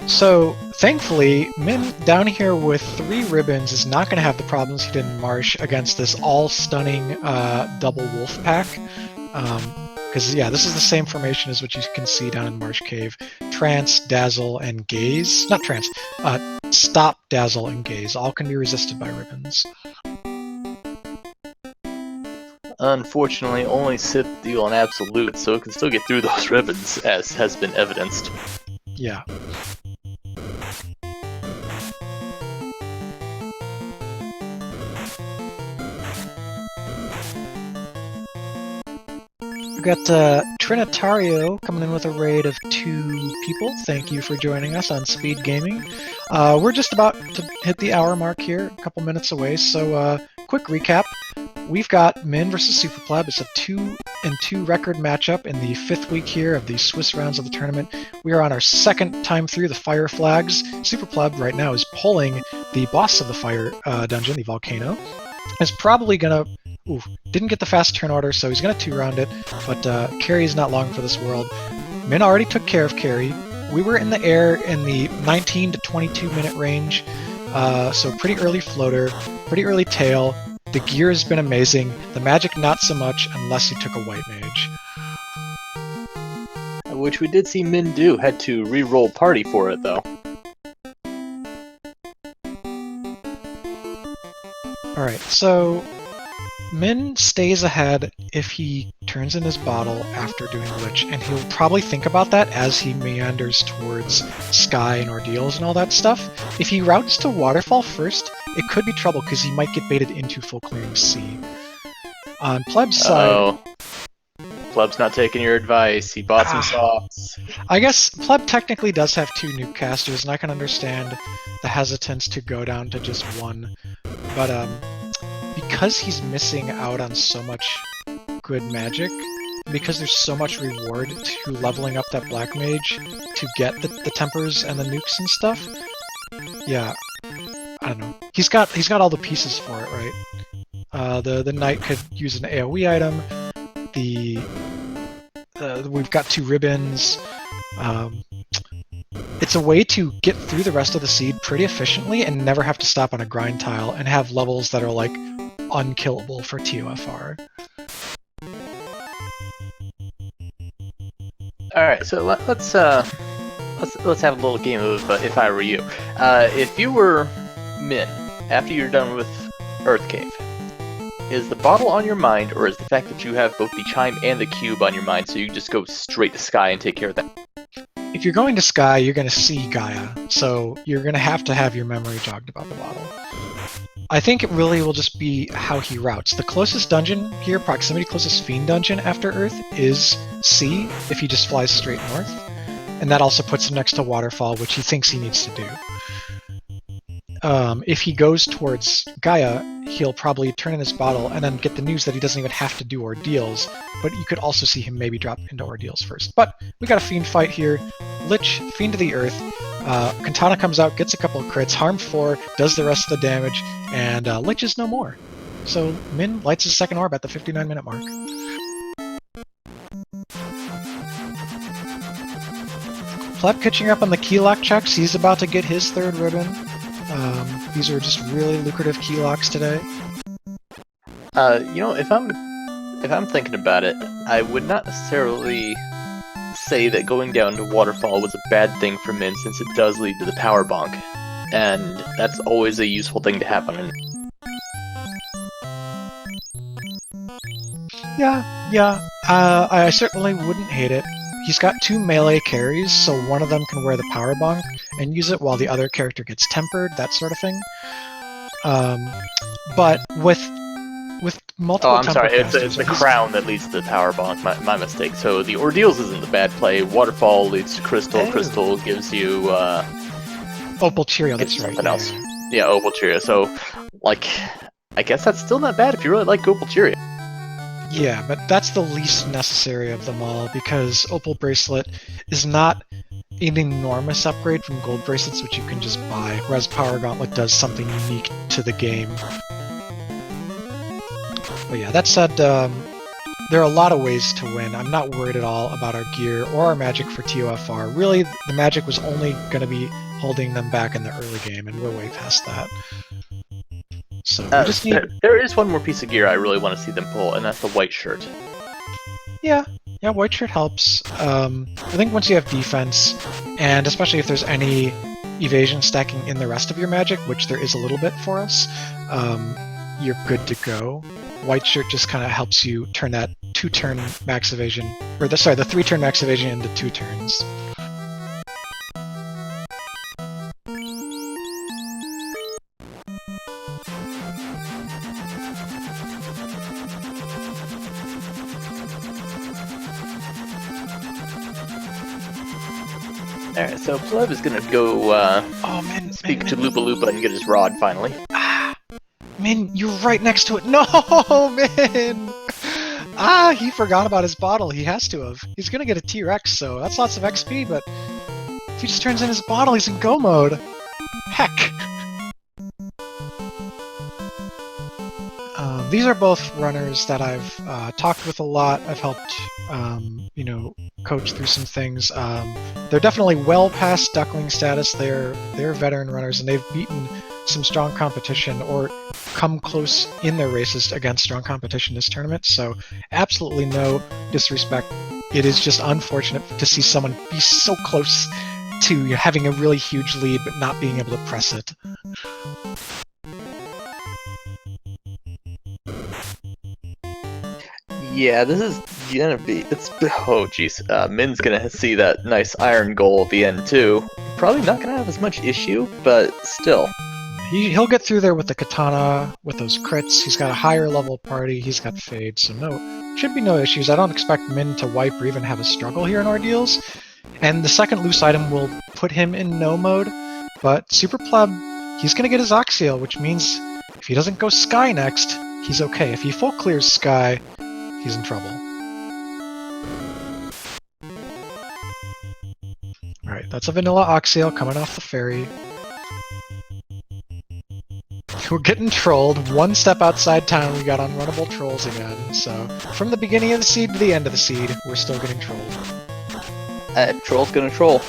B: So, thankfully, Min down here with 3 ribbons is not going to have the problems he did in Marsh against this all-stunning double wolf pack. Because, yeah, this is the same formation as what you can see down in Marsh Cave. Trance, Dazzle, and Gaze. Not Trance. Stop, Dazzle, and Gaze. All can be resisted by ribbons.
A: Unfortunately, only Sith deal an absolute, so it can still get through those ribbons, as has been evidenced.
B: Yeah. We've got Trinitario coming in with a raid of 2 people. Thank you for joining us on Speed Gaming. We're just about to hit the hour mark here, a couple minutes away, so quick recap. We've got Min versus SuperPleb. It's a 2-2 record matchup in the 5th week here of the Swiss rounds of the tournament. We are on our 2nd time through the fire flags. SuperPleb right now is pulling the boss of the fire dungeon, the volcano. Is probably gonna... Ooh, didn't get the fast turn order, so he's gonna 2-round it, but Carrie is not long for this world. Min already took care of Carrie. We were in the air in the 19 to 22 minute range, so pretty early floater, pretty early tail. The gear has been amazing, the magic not so much unless he took a white mage.
A: Which we did see Min do, had to re-roll party for it though.
B: Alright, so Min stays ahead if he turns in his bottle after doing Lich, and he'll probably think about that as he meanders towards Sky and Ordeals and all that stuff. If he routes to Waterfall first, it could be trouble because he might get baited into full clearing C. On Pleb's side...
A: Pleb's not taking your advice, he bought some softs.
B: I guess Pleb technically does have 2 nuke casters, and I can understand the hesitance to go down to just 1. But because he's missing out on so much good magic, because there's so much reward to leveling up that black mage to get the tempers and the nukes and stuff, yeah, I don't know. He's got all the pieces for it, right? The knight could use an AoE item. We've got 2 ribbons. It's a way to get through the rest of the seed pretty efficiently and never have to stop on a grind tile and have levels that are like unkillable for TOFR.
A: All right, so let's have a little game of If I Were You. If you were Min after you're done with Earth Cave, is the bottle on your mind, or is the fact that you have both the chime and the cube on your mind, so you just go straight to Sky and take care of that?
B: If you're going to Sky, you're going to see Gaia, so you're going to have your memory jogged about the bottle. I think it really will just be how he routes. The closest dungeon here, proximity closest Fiend dungeon after Earth, is C, if he just flies straight north, and that also puts him next to Waterfall, which he thinks he needs to do. If he goes towards Gaia, he'll probably turn in his bottle and then get the news that he doesn't even have to do Ordeals, but you could also see him maybe drop into Ordeals first. But we got a Fiend fight here. Lich, Fiend to the Earth. Katana comes out, gets a couple of crits, harm 4, does the rest of the damage, and Lich is no more. So Min lights his second orb at the 59-minute mark. Pleb catching up on the key lock checks. He's about to get his 3rd ribbon. These are just really lucrative key locks today.
A: You know, if I'm thinking about it, I would not necessarily say that going down to Waterfall was a bad thing for Min, since it does lead to the power bonk, and that's always a useful thing to have on it.
B: Yeah. I certainly wouldn't hate it. He's got 2 melee carries, so one of them can wear the power bonk and use it while the other character gets tempered, that sort of thing. But with multiple
A: I'm sorry,
B: casters,
A: it's the crown that leads to the power bonk, my mistake. So the Ordeals isn't the bad play, Waterfall leads to Crystal,
B: Oh.
A: Crystal gives you,
B: Opal Cheerio, that's right.
A: something else. Yeah, Opal Cheerio, so, like, I guess that's still not bad if you really like Opal Cheerio.
B: Yeah, but that's the least necessary of them all, because Opal Bracelet is not an enormous upgrade from Gold Bracelets, which you can just buy, whereas Power Gauntlet does something unique to the game. But yeah, that said, there are a lot of ways to win. I'm not worried at all about our gear or our magic for TOFR. Really, the magic was only going to be holding them back in the early game, and we're way past that. So we just need...
A: There is one more piece of gear I really want to see them pull, and that's the white shirt.
B: Yeah, white shirt helps. I think once you have defense, and especially if there's any evasion stacking in the rest of your magic, which there is a little bit for us, you're good to go. White shirt just kind of helps you turn that 2-turn max evasion, or the 3-turn max evasion into 2 turns.
A: Alright, so Pleb is gonna go
B: Oh, man.
A: speak to Lupa Lupa and get his rod finally.
B: Min, you're right next to it. No, Min! He forgot about his bottle. He has to have. He's gonna get a T-Rex, so that's lots of XP, but if he just turns in his bottle, he's in go mode. Heck! These are both runners that I've talked with a lot. I've helped, coach through some things. They're definitely well past Duckling status. They're veteran runners, and they've beaten some strong competition or come close in their races against strong competition this tournament. So absolutely no disrespect. It is just unfortunate to see someone be so close to having a really huge lead but not being able to press it.
A: Yeah, this is gonna be. Oh, jeez. Min's gonna see that nice iron goal at the end too. Probably not gonna have as much issue, but still.
B: He'll get through there with the katana, with those crits. He's got a higher level party. He's got fade, so should be no issues. I don't expect Min to wipe or even have a struggle here in Ordeals. And the second loose item will put him in no mode. But Super Pleb, he's gonna get his Oxyl, which means if he doesn't go Sky next, he's okay. If he full clears Sky, he's in trouble. Alright, that's a vanilla Oxyl coming off the ferry. We're getting trolled. One step outside town, we got unrunnable trolls again. So, from the beginning of the seed to the end of the seed, we're still getting trolled.
A: Troll's gonna troll.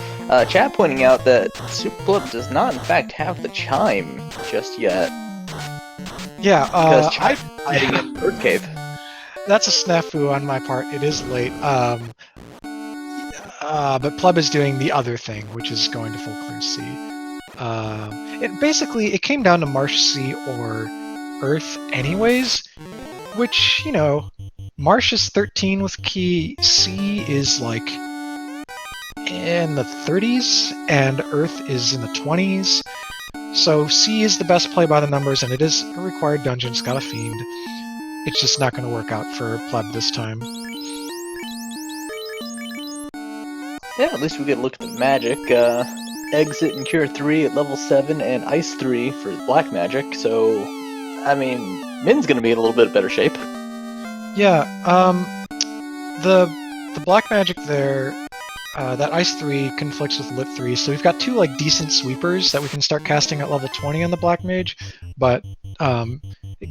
A: Chat pointing out that Super Pleb does not, in fact, have the chime just yet.
B: Yeah,
A: because Chime's hiding in Bird Cave.
B: That's a snafu on my part. It is late. But Pleb is doing the other thing, which is going to full clear C. It came down to Marsh C or Earth anyways, which, Marsh is 13 with key, C is like in the 30s, and Earth is in the 20s. So C is the best play by the numbers, and it is a required dungeon. It's got a fiend. It's just not going to work out for Pleb this time.
A: Yeah, at least we get a look at the magic. Exit and Cure 3 at level 7, and Ice 3 for Black Magic, so, I mean, Min's gonna be in a little bit better shape.
B: Yeah, the Black Magic there, that Ice 3 conflicts with Lit 3, so we've got two, decent sweepers that we can start casting at level 20 on the Black Mage, but,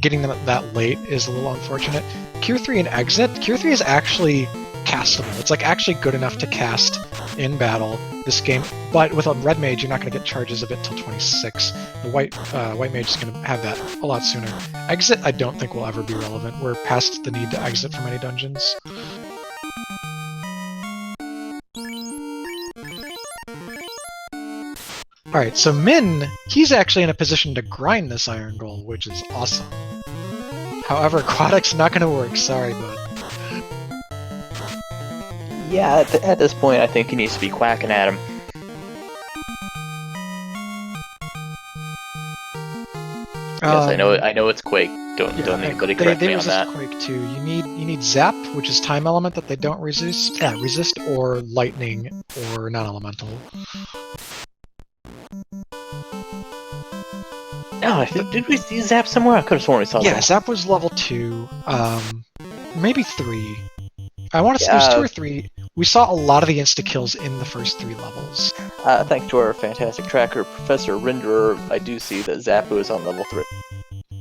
B: getting them that late is a little unfortunate. Cure 3 and Exit, Cure 3 is actually castable. It's actually good enough to cast in battle this game, but with a Red Mage, you're not going to get charges of it till 26. The White Mage is going to have that a lot sooner. Exit, I don't think will ever be relevant. We're past the need to exit from any dungeons. Alright, so Min, he's actually in a position to grind this Iron Goal, which is awesome. However, Aquatic's not going to work, sorry, bud.
A: Yeah, at this point, I think he needs to be quacking at him. Yes, I know it's Quake. Don't anybody correct me on that.
B: They resist Quake too. You need Zap, which is time element that they don't resist. Yeah, resist or lightning or non-elemental.
A: Oh, did we see Zap somewhere? I could have sworn we saw Zap.
B: Yeah, Zap was level 2, maybe 3. I want to say there's 2 or 3. We saw a lot of the insta-kills in the first 3 levels.
A: Thanks to our fantastic tracker, Professor Renderer, I do see that Zappu is on level 3.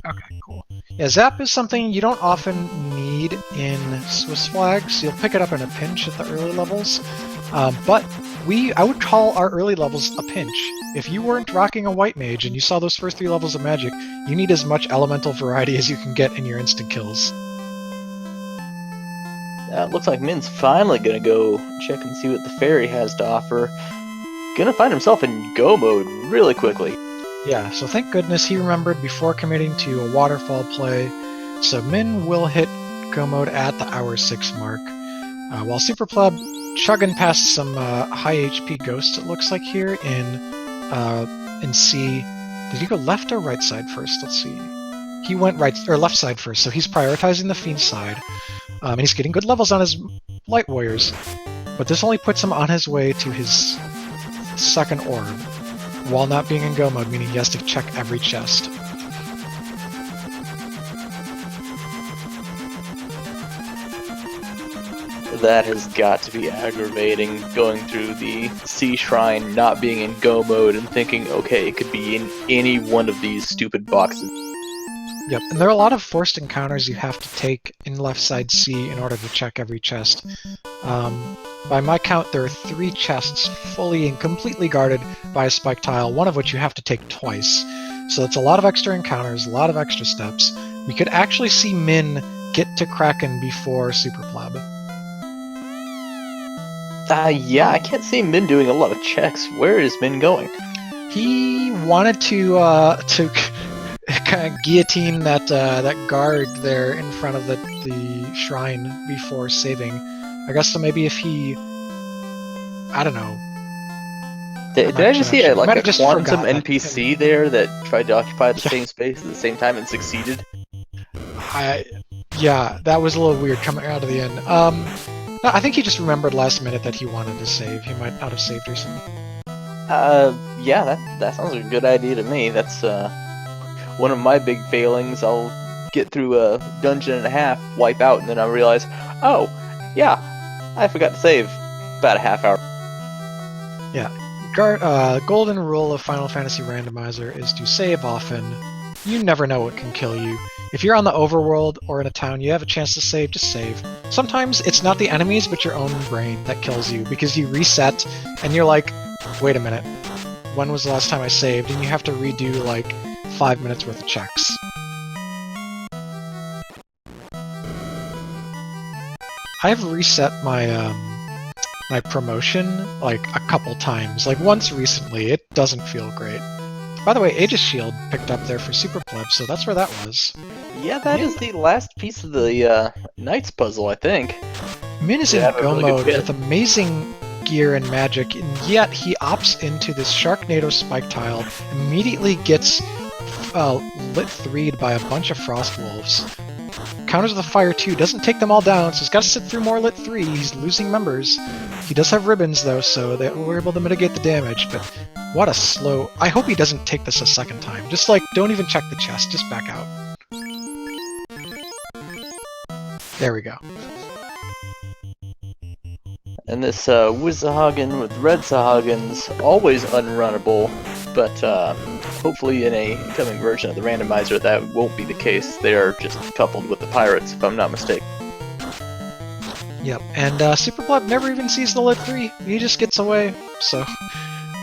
B: Okay, cool. Yeah, Zap is something you don't often need in Swiss Flags. You'll pick it up in a pinch at the early levels. But I would call our early levels a pinch. If you weren't rocking a White Mage and you saw those first 3 levels of magic, you need as much elemental variety as you can get in your instant kills.
A: Looks like Min's finally gonna go check and see what the fairy has to offer. Gonna find himself in go mode really quickly.
B: Yeah, so thank goodness he remembered before committing to a waterfall play. So Min will hit go mode at the hour 6 mark. While Super Pleb chugging past some high HP ghosts, it looks like here in C. Did he go left or right side first? Let's see. He went left side first, so he's prioritizing the Fiend side. And he's getting good levels on his Light Warriors, but this only puts him on his way to his second orb while not being in go mode, meaning he has to check every chest.
A: That has got to be aggravating, going through the Sea Shrine, not being in go mode, and thinking, okay, it could be in any one of these stupid boxes.
B: Yep, and there are a lot of forced encounters you have to take in left side C in order to check every chest. By my count, there are 3 chests fully and completely guarded by a spike tile, one of which you have to take twice. So it's a lot of extra encounters, a lot of extra steps. We could actually see Min get to Kraken before SuperPleb.
A: Yeah, I can't see Min doing a lot of checks. Where is Min going?
B: He wanted to kind of guillotine that guard there in front of the shrine before saving. I guess so. Maybe if he, I don't know.
A: Did I just see a quantum NPC
B: that
A: there that tried to occupy the same space at the same time and succeeded?
B: Yeah, that was a little weird coming out of the end. No, I think he just remembered last minute that he wanted to save. He might not have saved recently.
A: Yeah, that sounds like a good idea to me. That's one of my big failings. I'll get through a dungeon and a half, wipe out, and then I realize, oh, yeah, I forgot to save about a half hour.
B: Yeah, golden rule of Final Fantasy Randomizer is to save often. You never know what can kill you. If you're on the overworld or in a town, you have a chance to save, just save. Sometimes it's not the enemies, but your own brain that kills you, because you reset, and you're like, wait a minute, when was the last time I saved? And you have to redo, like, 5 minutes worth of checks. I've reset my, my promotion, like, a couple times. Like, once recently, it doesn't feel great. By the way, Aegis Shield picked up there for SuperPleb, so that's where that was.
A: Yeah, that is the last piece of the Knights puzzle, I think.
B: Min is in go mode with amazing gear and magic, and yet he opts into this Sharknado spike tile, immediately gets lit 3'd by a bunch of Frost Wolves. Counters with a fire 2, doesn't take them all down, so he's got to sit through more lit 3, he's losing members. He does have ribbons though, so they were able to mitigate the damage, but what a slow... I hope he doesn't take this a second time. Just like, don't even check the chest, just back out. There we go.
A: And this Wizahagen with Red Sahagen's always unrunnable, but hopefully in a coming version of the randomizer that won't be the case. They are just coupled with the pirates, if I'm not mistaken.
B: Yep, and SuperPleb never even sees the lit 3. He just gets away, so...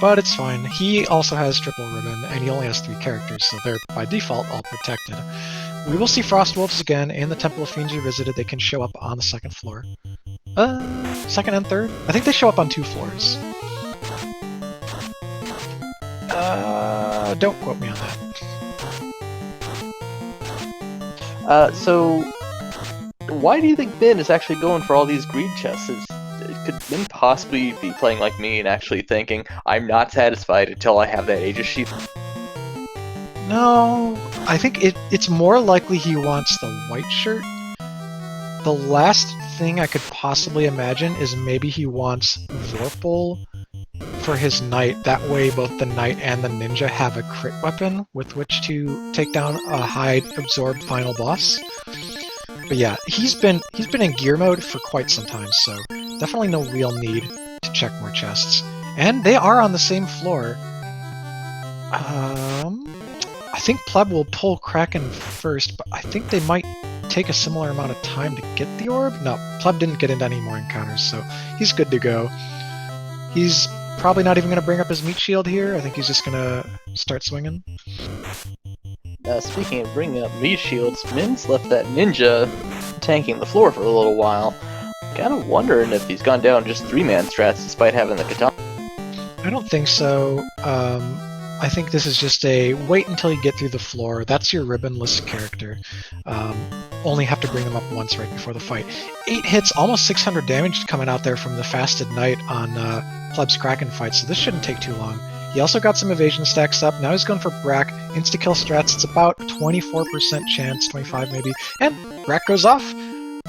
B: But it's fine. He also has triple ribbon, and he only has 3 characters, so they're, by default, all protected. We will see Frost Wolves again in the Temple of Fiends Revisited. They can show up on the 2nd floor. Second and third? I think they show up on 2 floors. Don't quote me on that.
A: So... why do you think Min is actually going for all these greed chests? Could Min possibly be playing like me and actually thinking, I'm not satisfied until I have that Aegis Sheath?
B: No, I think it's more likely he wants the white shirt. The last thing I could possibly imagine is maybe he wants Vorpal for his knight. That way both the knight and the ninja have a crit weapon with which to take down a high absorbed final boss. But yeah, he's been in gear mode for quite some time, so definitely no real need to check more chests. And they are on the same floor. I think Pleb will pull Kraken first, but I think they might take a similar amount of time to get the orb. No, Pleb didn't get into any more encounters, so he's good to go. He's probably not even going to bring up his meat shield here. I think he's just going to start swinging.
A: Speaking of bringing up meat shields, Min's left that ninja tanking the floor for a little while. Kind of wondering if he's gone down just 3-man strats despite having the katana.
B: I don't think so. I think this is just a wait until you get through the floor. That's your ribbonless character. Only have to bring them up once right before the fight. 8 hits, almost 600 damage coming out there from the fasted knight on Pleb's Kraken fight, so this shouldn't take too long. He also got some evasion stacks up. Now he's going for Brack. Insta-kill strats. It's about 24% chance, 25 maybe. And Brack goes off.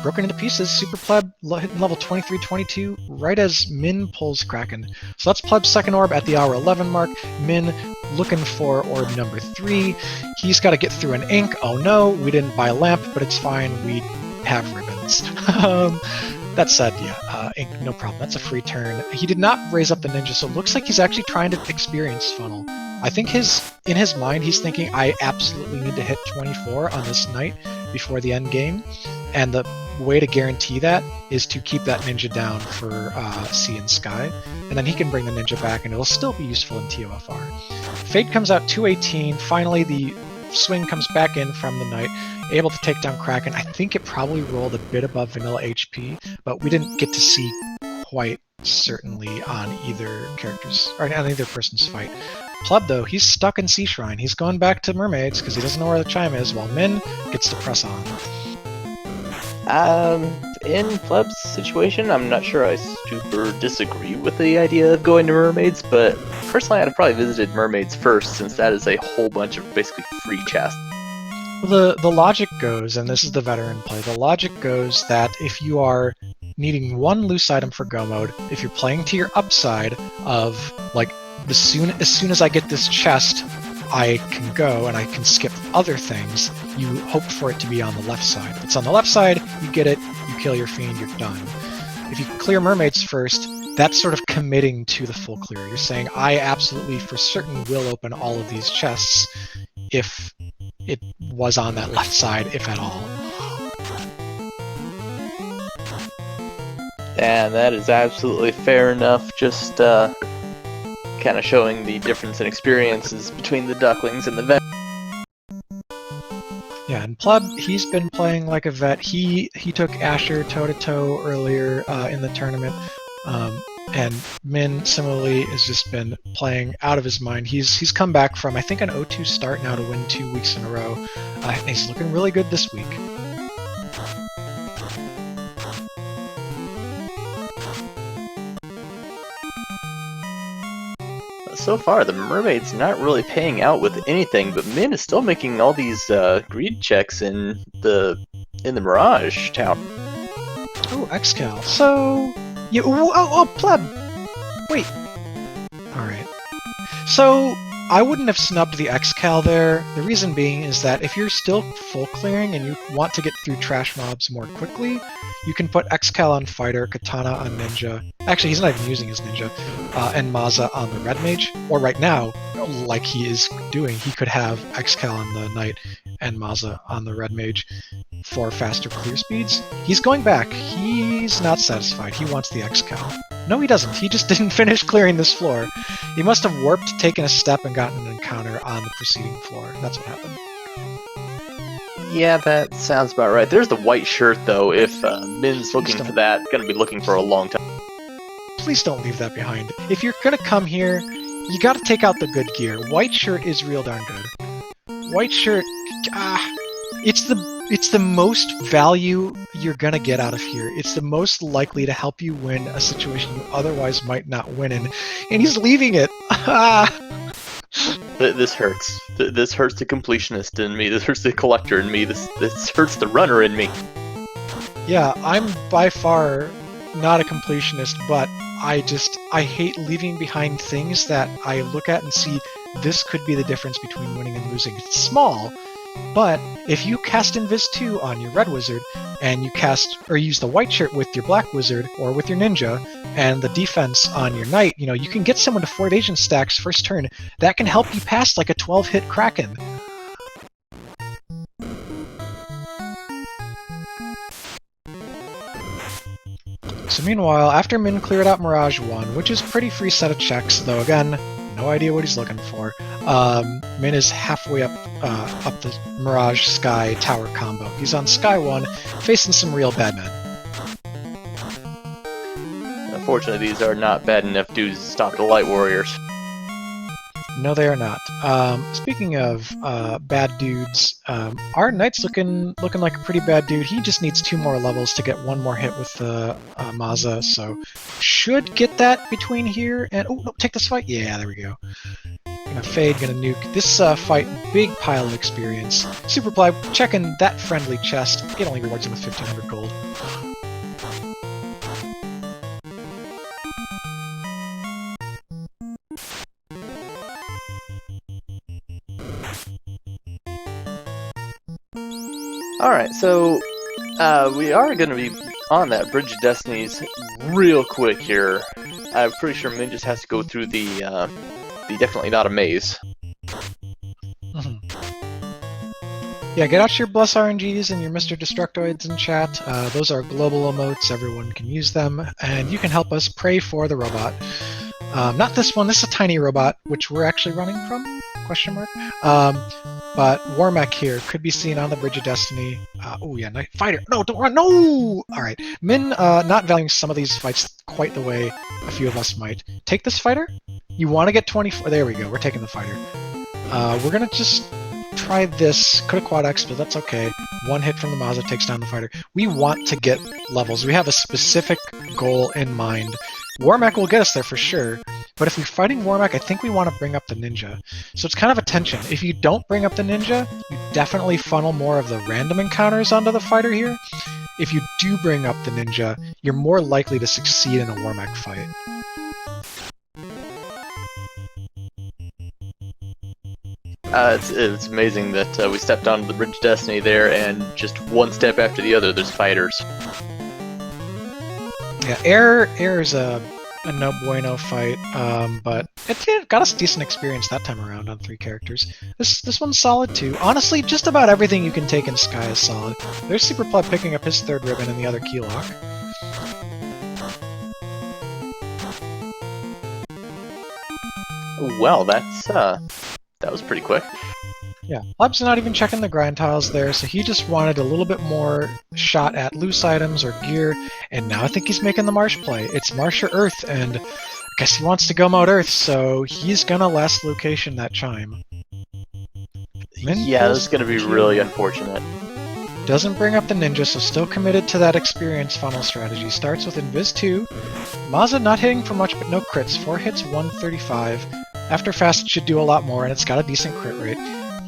B: broken into pieces. Super Pleb hitting level 23, 22, right as Min pulls Kraken. So that's Pleb's second orb at the hour 11 mark. Min looking for orb number 3. He's got to get through an ink. Oh no, we didn't buy a lamp, but it's fine. We have ribbons. That said, yeah, ink, no problem. That's a free turn. He did not raise up the ninja, so it looks like he's actually trying to experience funnel. I think in his mind, he's thinking, I absolutely need to hit 24 on this night before the end game, and the way to guarantee that is to keep that ninja down for Sea and Sky, and then he can bring the ninja back, and it'll still be useful in TOFR. Fade comes out 218. Finally, the swing comes back in from the knight, able to take down Kraken. I think it probably rolled a bit above vanilla HP, but we didn't get to see quite certainly on either character's or on either person's fight. Pleb, though, he's stuck in Sea Shrine. He's going back to Mermaids because he doesn't know where the chime is, while Min gets to press on.
A: In Pleb's situation, I'm not sure I super disagree with the idea of going to Mermaids, but personally I'd have probably visited Mermaids first, since that is a whole bunch of basically free chests.
B: Well, the logic goes, and this is the veteran play, the logic goes that if you are needing one loose item for go mode, if you're playing to your upside of, like, as soon as I get this chest, I can go and I can skip other things, you hope for it to be on the left side. If it's on the left side, you get it, you kill your fiend, you're done. If you clear Mermaids first, that's sort of committing to the full clear. You're saying, I absolutely for certain will open all of these chests if it was on that left side, if at all.
A: And that is absolutely fair enough, just kind of showing the difference in experiences between the ducklings and the vet.
B: Yeah, and Pleb, he's been playing like a vet. He took Asher toe-to-toe earlier in the tournament, and Min similarly has just been playing out of his mind. He's come back from, I think, an 0-2 start now to win 2 weeks in a row, and he's looking really good this week.
A: So far, the Mermaid's not really paying out with anything, but Min is still making all these greed checks in the Mirage town.
B: Oh, Xcal. So, Pleb. Wait. All right. So I wouldn't have snubbed the Xcal there. The reason being is that if you're still full clearing and you want to get through trash mobs more quickly, you can put Xcal on Fighter, Katana on Ninja. Actually, he's not even using his Ninja. And Maza on the Red Mage. Or right now, like he is doing, he could have Xcal on the Knight and Maza on the Red Mage for faster clear speeds. He's going back. He's not satisfied. He wants the Xcal. No, he doesn't. He just didn't finish clearing this floor. He must have warped, taken a step, and gotten an encounter on the preceding floor. That's what happened.
A: Yeah, that sounds about right. There's the white shirt, though. If Min's looking for that, gonna be looking for a long time.
B: Please don't leave that behind. If you're gonna come here, you gotta take out the good gear. White shirt is real darn good. White shirt, it's the most value you're gonna get out of here. It's the most likely to help you win a situation you otherwise might not win in. And he's leaving it.
A: This hurts. This hurts the completionist in me. This hurts the collector in me. This hurts the runner in me.
B: Yeah, I'm by far not a completionist, but I hate leaving behind things that I look at and see this could be the difference between winning and losing. It's small, but if you cast Invis 2 on your Red Wizard, and you cast or use the White Shirt with your Black Wizard or with your Ninja, and the defense on your Knight, you can get someone to 4 evasion stacks first turn. That can help you pass like a 12-hit Kraken. So meanwhile, after Min cleared out Mirage 1, which is pretty free set of checks, though again, no idea what he's looking for, Min is halfway up the Mirage Sky Tower combo. He's on Sky 1, facing some real bad men.
A: Unfortunately, these are not bad enough dudes to stop the Light Warriors.
B: No, they are not. Speaking of bad dudes, our Knight's looking like a pretty bad dude. He just needs 2 more levels to get 1 more hit with the Maza, so should get that between here and... Oh, no, take this fight? Yeah, there we go. Gonna fade, gonna nuke. This fight, big pile of experience. Superpleb, checking that friendly chest. It only rewards him with 1,500 gold.
A: Alright, so we are going to be on that Bridge of Destinies real quick here. I'm pretty sure Min just has to go through the definitely not a maze.
B: Yeah, get out your Bless RNGs and your Mr. Destructoids in chat. Those are global emotes, everyone can use them, and you can help us pray for the robot. Not this one, this is a tiny robot, which we're actually running from, question mark. But Warmech here could be seen on the Bridge of Destiny. Oh yeah, Night Fighter, no, don't run, no! Alright, Min not valuing some of these fights quite the way a few of us might. Take this fighter? You want to get 24, there we go, we're taking the fighter. We're gonna just try this, could have quad X, but that's okay. One hit from the Mazda takes down the fighter. We want to get levels, we have a specific goal in mind. Warmech will get us there for sure, but if we're fighting Warmech, I think we want to bring up the ninja. So it's kind of a tension. If you don't bring up the ninja, you definitely funnel more of the random encounters onto the fighter here. If you do bring up the ninja, you're more likely to succeed in a Warmech fight.
A: It's amazing that we stepped onto the Bridge of Destiny there, and just one step after the other, there's fighters.
B: Yeah, Air is a no bueno fight, but it got us decent experience that time around on 3 characters. This one's solid too. Honestly, just about everything you can take in Sky is solid. There's Superpleb picking up his 3rd ribbon and the other key lock.
A: Well, that was pretty quick.
B: Yeah, Pleb's not even checking the grind tiles there, so he just wanted a little bit more shot at loose items or gear, and now I think he's making the Marsh play. It's Marsh or Earth, and I guess he wants to go mode Earth, so he's gonna last location that chime.
A: Yeah, this is gonna be really unfortunate.
B: Doesn't bring up the ninja, so still committed to that experience funnel strategy. Starts with Invis 2. Mazda not hitting for much, but no crits. 4 hits, 135. After fast, it should do a lot more, and it's got a decent crit rate.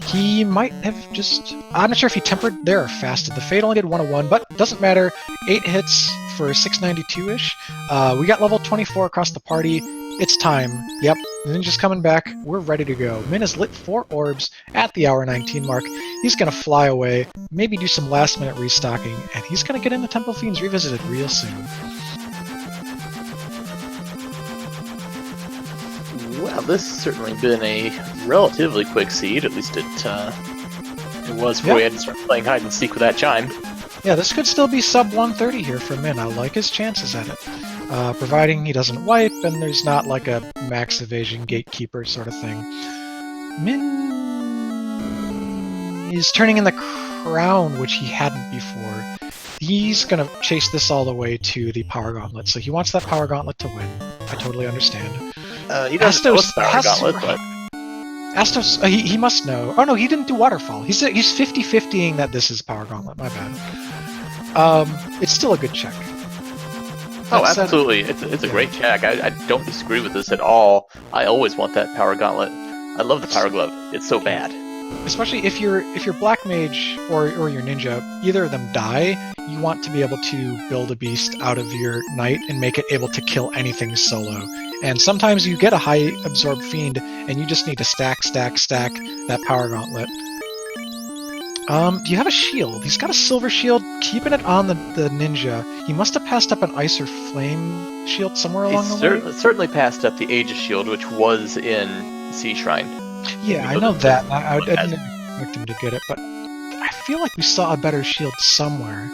B: He might have just... I'm not sure if he tempered there or fasted. The Fade only did 101, but doesn't matter. 8 hits for 692-ish. We got level 24 across the party. It's time. Yep, the ninja's coming back. We're ready to go. Min has lit 4 orbs at the hour 19 mark. He's going to fly away, maybe do some last-minute restocking, and he's going to get into Temple Fiends Revisited real soon.
A: Well, this has certainly been a relatively quick seed, at least it was before we had to start playing hide and seek with that chime.
B: Yeah, this could still be sub 130 here for Min. I like his chances at it. Providing he doesn't wipe and there's not like a max evasion gatekeeper sort of thing. Min is turning in the crown, which he hadn't before. He's gonna chase this all the way to the Power Gauntlet, so he wants that Power Gauntlet to win. I totally understand.
A: He doesn't know it's Power Gauntlet, but...
B: Astos, he must know. Oh no, he didn't do Waterfall. He's 50-50ing that this is Power Gauntlet, my bad. It's still a good check.
A: Oh, absolutely. It's a great check. I don't disagree with this at all. I always want that Power Gauntlet. I love the Power Glove. It's so bad.
B: Especially if you're Black Mage or your Ninja, either of them die, you want to be able to build a beast out of your Knight and make it able to kill anything solo. And sometimes you get a high absorbed Fiend, and you just need to stack that Power Gauntlet. Do you have a shield? He's got a silver shield, keeping it on the Ninja. He must have passed up an Ice or Flame shield somewhere along the way.
A: Certainly passed up the Aegis shield, which was in Sea Shrine.
B: Yeah, I know that. I didn't expect him to get it, but I feel like we saw a better shield somewhere.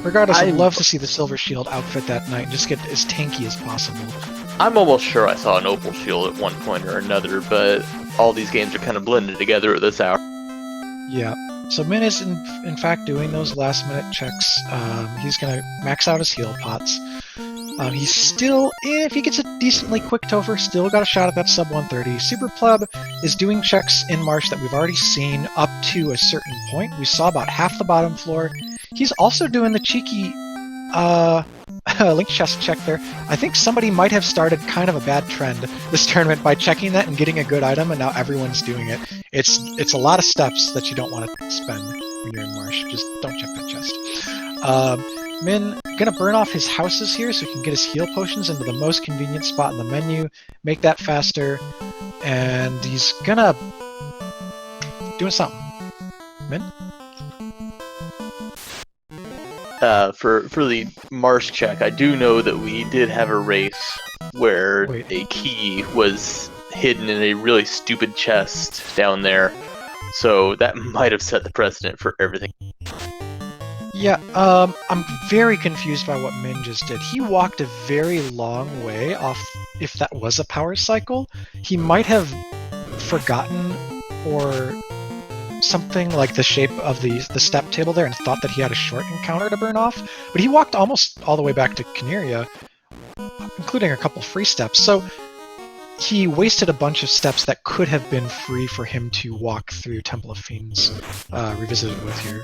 B: Regardless, I'd love to see the silver shield outfit that night and just get as tanky as possible.
A: I'm almost sure I saw an opal shield at one point or another, but all these games are kind of blended together at this hour.
B: Yeah. So Min is in fact doing those last minute checks. He's gonna max out his heal pots. He's still, if he gets a decently quick Topher, still got a shot at that sub 130. Superpleb is doing checks in Marsh that we've already seen up to a certain point. We saw about half the bottom floor. He's also doing the cheeky link chest check there. I think somebody might have started kind of a bad trend this tournament by checking that and getting a good item, and now everyone's doing it. It's a lot of steps that you don't want to spend when you're in Marsh. Just don't check that chest. Min gonna burn off his houses here so he can get his heal potions into the most convenient spot in the menu, make that faster, and he's gonna doing something. Min?
A: For the Marsh check, I do know that we did have a race where a key was hidden in a really stupid chest down there, so that might have set the precedent for everything.
B: Yeah, I'm very confused by what Min just did. He walked a very long way off, if that was a power cycle. He might have forgotten or something like the shape of the step table there and thought that he had a short encounter to burn off, but he walked almost all the way back to Caneria, including a couple free steps, so he wasted a bunch of steps that could have been free for him to walk through Temple of Fiends Revisited with here.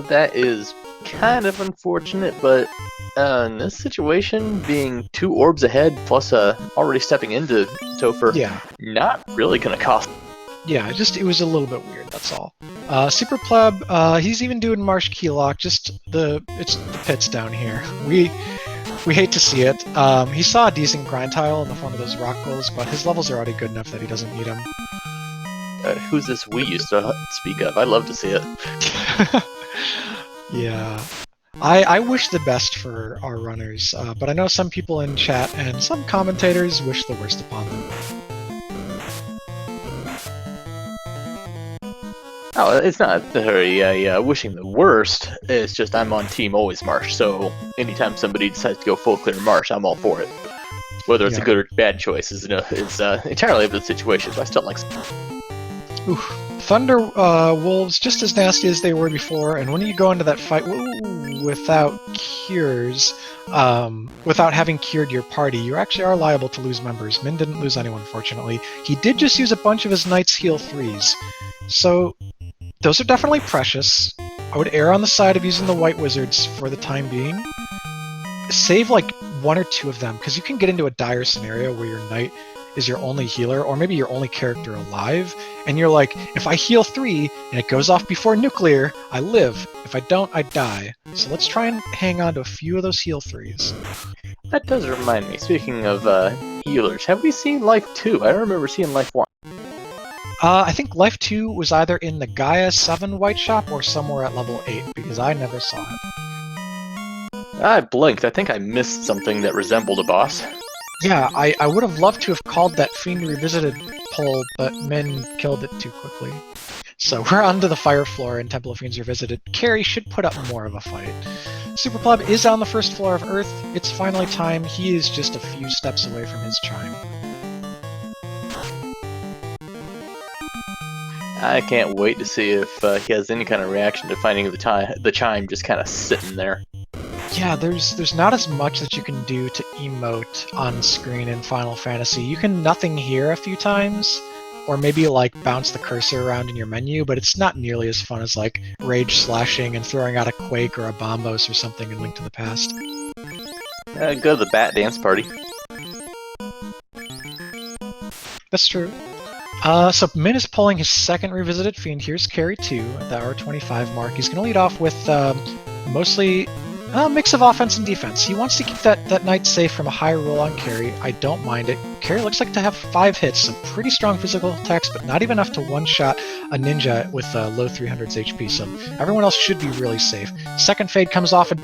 A: That is kind of unfortunate, but in this situation, being 2 orbs ahead plus already stepping into Topher, not really gonna cost.
B: Yeah, it was a little bit weird, that's all. SuperPleb, he's even doing Marsh Keylock, it's the pits down here. We hate to see it. He saw a decent grind tile in the form of those rock goals, but his levels are already good enough that he doesn't need them.
A: Who's this we used to speak of? I'd love to see it.
B: Yeah. I wish the best for our runners, but I know some people in chat and some commentators wish the worst upon them.
A: Oh, it's not wishing the worst. It's just I'm on team always Marsh, so anytime somebody decides to go full clear Marsh, I'm all for it. Whether it's a good or bad choice is entirely up to the situation, but I still like.
B: Oof. Thunder Wolves, just as nasty as they were before, and when you go into that fight without cures, without having cured your party, you actually are liable to lose members. Min didn't lose anyone, fortunately. He did just use a bunch of his Knight's Heal 3s, so those are definitely precious. I would err on the side of using the White Wizards for the time being. Save like 1 or 2 of them, because you can get into a dire scenario where your Knight is your only healer, or maybe your only character alive, and you're like, if I heal 3 and it goes off before nuclear, I live. If I don't, I die. So let's try and hang on to a few of those heal 3s.
A: That does remind me, speaking of healers, have we seen Life 2? I don't remember seeing Life 1.
B: I think Life 2 was either in the Gaia 7 White Shop or somewhere at level 8, because I never saw it.
A: I blinked. I think I missed something that resembled a boss.
B: Yeah, I would have loved to have called that Fiend Revisited poll, but Min killed it too quickly. So we're onto the Fire Floor in Temple of Fiends Revisited. Carrie should put up more of a fight. SuperPleb is on the first floor of Earth. It's finally time. He is just a few steps away from his chime.
A: I can't wait to see if he has any kind of reaction to finding the chime just kind of sitting there.
B: Yeah, there's not as much that you can do to emote on screen in Final Fantasy. You can nothing here a few times, or maybe like bounce the cursor around in your menu, but it's not nearly as fun as like rage slashing and throwing out a Quake or a Bombos or something in Link to the Past.
A: Go to the Bat Dance Party.
B: That's true. So Min is pulling his second Revisited Fiend. Here's Carry 2 at the hour 25 mark. He's going to lead off with mostly a mix of offense and defense. He wants to keep that Knight safe from a high roll on Carry. I don't mind it. Carry looks like to have 5 hits, some pretty strong physical attacks, but not even enough to one-shot a ninja with low 300s HP, so everyone else should be really safe. Second Fade comes off, and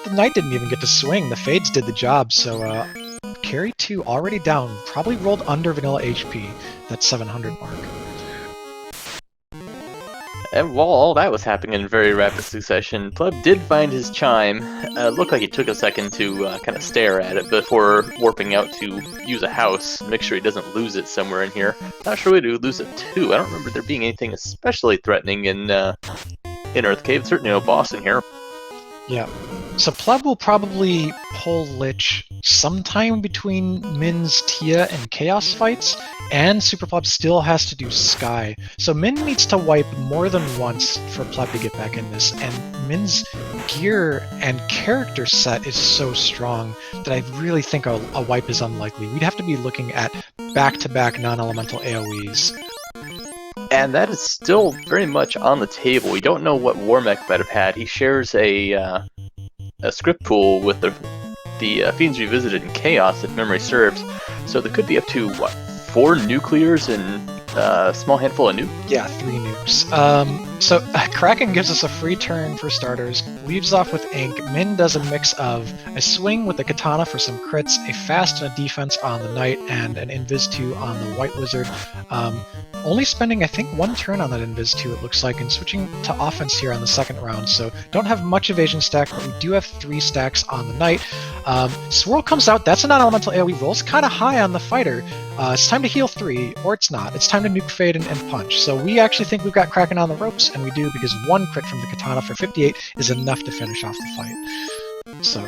B: the Knight didn't even get to swing. The Fades did the job, so Carry 2 already down, probably rolled under vanilla HP, that 700 mark.
A: And while all that was happening in very rapid succession, Pleb did find his chime. Looked like he took a second to kind of stare at it before warping out to use a house, make sure he doesn't lose it somewhere in here. Not sure where to lose it too. I don't remember there being anything especially threatening in Earth Cave. Certainly no boss in here.
B: Yeah. So Pleb will probably pull Lich sometime between Min's Tia and Chaos fights, and SuperPleb still has to do Sky. So Min needs to wipe more than once for Pleb to get back in this, and Min's gear and character set is so strong that I really think a wipe is unlikely. We'd have to be looking at back-to-back non-elemental AoEs.
A: And that is still very much on the table. We don't know what Warmech might have had. He shares a script pool with the Fiends Revisited in Chaos, if memory serves. So there could be up to, what, 4 nuclears and a small handful of nukes?
B: Yeah, 3 nukes. So Kraken gives us a free turn for starters, leaves off with Ink. Min does a mix of a swing with the Katana for some crits, a fast and a defense on the Knight, and an Invis 2 on the White Wizard. Only spending, I think, 1 turn on that Invis 2, it looks like, and switching to offense here on the second round. So don't have much evasion stack, but we do have 3 stacks on the Knight. Swirl comes out. That's a non-elemental AoE. Rolls kind of high on the fighter. It's time to heal 3, or it's not. It's time to nuke, fade, and punch. So we actually think we've got Kraken on the ropes, and we do, because 1 crit from the Katana for 58 is enough to finish off the fight. So,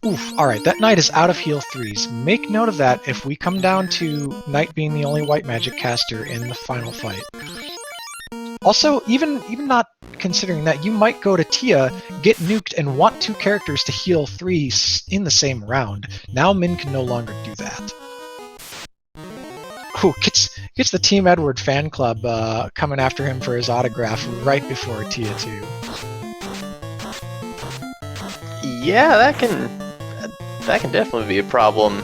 B: oof. Alright, that Knight is out of heal 3s. Make note of that if we come down to Knight being the only white magic caster in the final fight. Also, even not considering that, you might go to Tia, get nuked, and want 2 characters to heal 3 in the same round. Now Min can no longer do that. Ooh, gets the Team Edward fan club coming after him for his autograph right before Tia 2.
A: Yeah, that can definitely be a problem.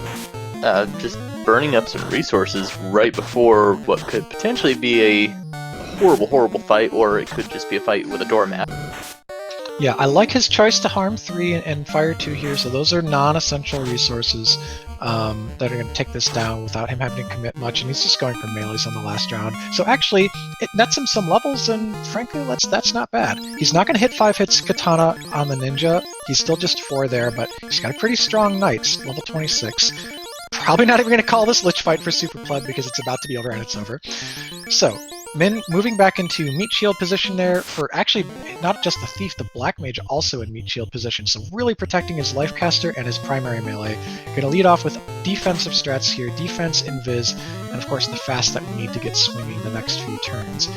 A: Just burning up some resources right before what could potentially be a horrible fight, or it could just be a fight with a doormat.
B: Yeah, I like his choice to harm 3 and fire 2 here, so those are non-essential resources that are going to take this down without him having to commit much, and he's just going for melees on the last round. So actually, it nets him some levels, and frankly, that's not bad. He's not going to hit 5 hits Katana on the Ninja. He's still just 4 there, but he's got a pretty strong Knight, level 26. Probably not even going to call this Lich fight for Super Pleb because it's about to be over and it's over. So, Min moving back into meat shield position there for actually not just the Thief, the Black Mage also in meat shield position. So really protecting his life caster and his primary melee. Going to lead off with defensive strats here, defense, invis, and of course the fast that we need to get swinging the next few turns.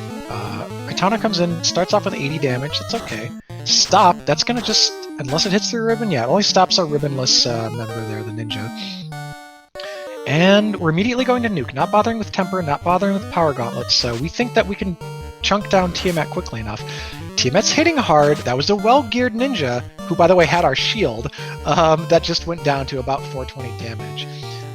B: Katana comes in, starts off with 80 damage, that's okay. Stop, that's going to just, unless it hits through ribbon, yeah, it only stops our ribbonless member there, the ninja. And we're immediately going to nuke, not bothering with Temper, not bothering with Power Gauntlets, so we think that we can chunk down Tiamat quickly enough. Tiamat's hitting hard, that was a well-geared ninja, who by the way had our shield, that just went down to about 420 damage.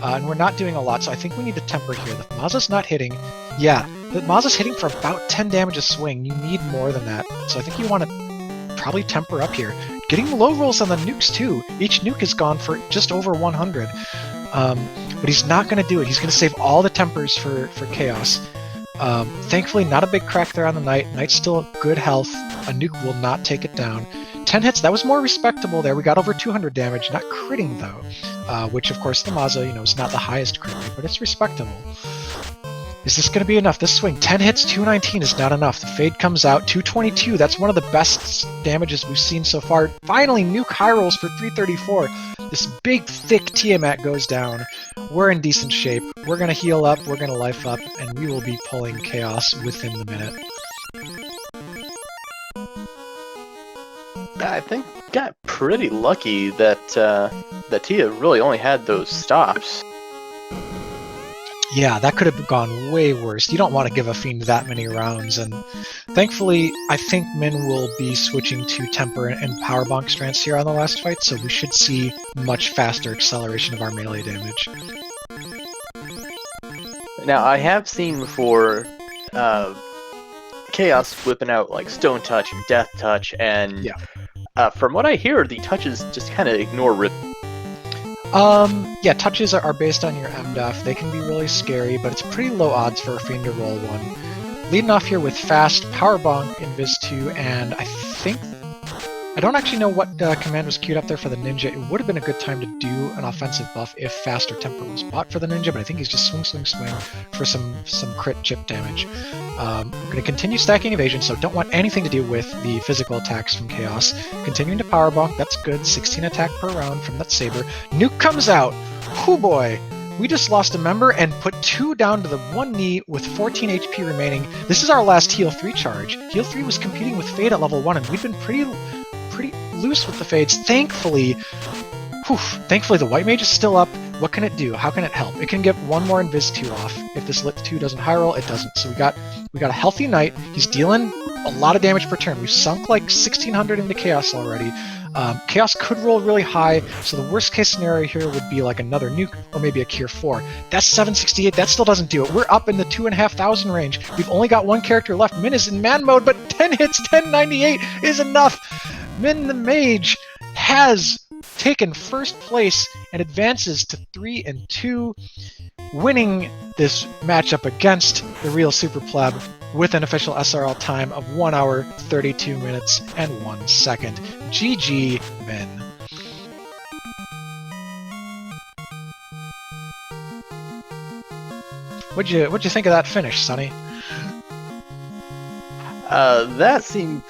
B: And we're not doing a lot, so I think we need to Temper here. The Maza's not hitting. Yeah, the Maza's hitting for about 10 damage a swing, you need more than that, so I think you want to probably Temper up here. Getting low rolls on the nukes too, each nuke is gone for just over 100. But he's not going to do it. He's going to save all the tempers for Chaos. Thankfully, not a big crack there on the Knight. Knight's still good health. A nuke will not take it down. 10 hits, that was more respectable there. We got over 200 damage, not critting though. Which, of course, the Maza, is not the highest crit rate, but it's respectable. Is this going to be enough? This swing, 10 hits, 219 is not enough. The Fade comes out, 222. That's one of the best damages we've seen so far. Finally, nuke high rolls for 334. This big, thick Tiamat goes down. We're in decent shape. We're going to heal up, we're going to life up, and we will be pulling Chaos within the minute.
A: I think got pretty lucky that that Tia really only had those stops.
B: Yeah, that could have gone way worse. You don't want to give a Fiend that many rounds, and thankfully, I think Min will be switching to Temper and Power Bonk strats here on the last fight, so we should see much faster acceleration of our melee damage.
A: Now, I have seen before Chaos whipping out like Stone Touch and Death Touch, and from what I hear, the touches just kind of ignore rip.
B: Yeah, touches are based on your MDF. They can be really scary, but it's pretty low odds for a Fiend to roll one. Leading off here with Fast, Power Bonk, Invis 2, and I don't actually know what command was queued up there for the Ninja. It would have been a good time to do an offensive buff if Fast or Temper was bought for the Ninja, but I think he's just swing for some crit chip damage. We're going to continue stacking evasion, so don't want anything to do with the physical attacks from Chaos. Continuing to Power Bonk, that's good. 16 attack per round from that Saber. Nuke comes out! Hoo boy! We just lost a member and put 2 down to the 1 knee with 14 HP remaining. This is our last Heal 3 charge. Heal 3 was competing with Fade at level 1, and we've been pretty loose with the fades. Thankfully, the white mage is still up. What can it do? How can it help? It can get one more Invis 2 off. If this Lit 2 doesn't high roll, it doesn't. So we got a healthy knight. He's dealing a lot of damage per turn. We've sunk like 1600 into Chaos already. Chaos could roll really high, so the worst case scenario here would be like another nuke or maybe a Cure 4. That's 768. That still doesn't do it. We're up in the 2,500 range. We've only got one character left. Min is in man mode, but 10 hits, 1098 is enough. Min the Mage has taken first place and advances to 3-2, winning this matchup against the Real Super Pleb with an official SRL time of 1 hour, 32 minutes, and 1 second. GG, Min. What'd you think of that finish, Sonny?
A: That seemed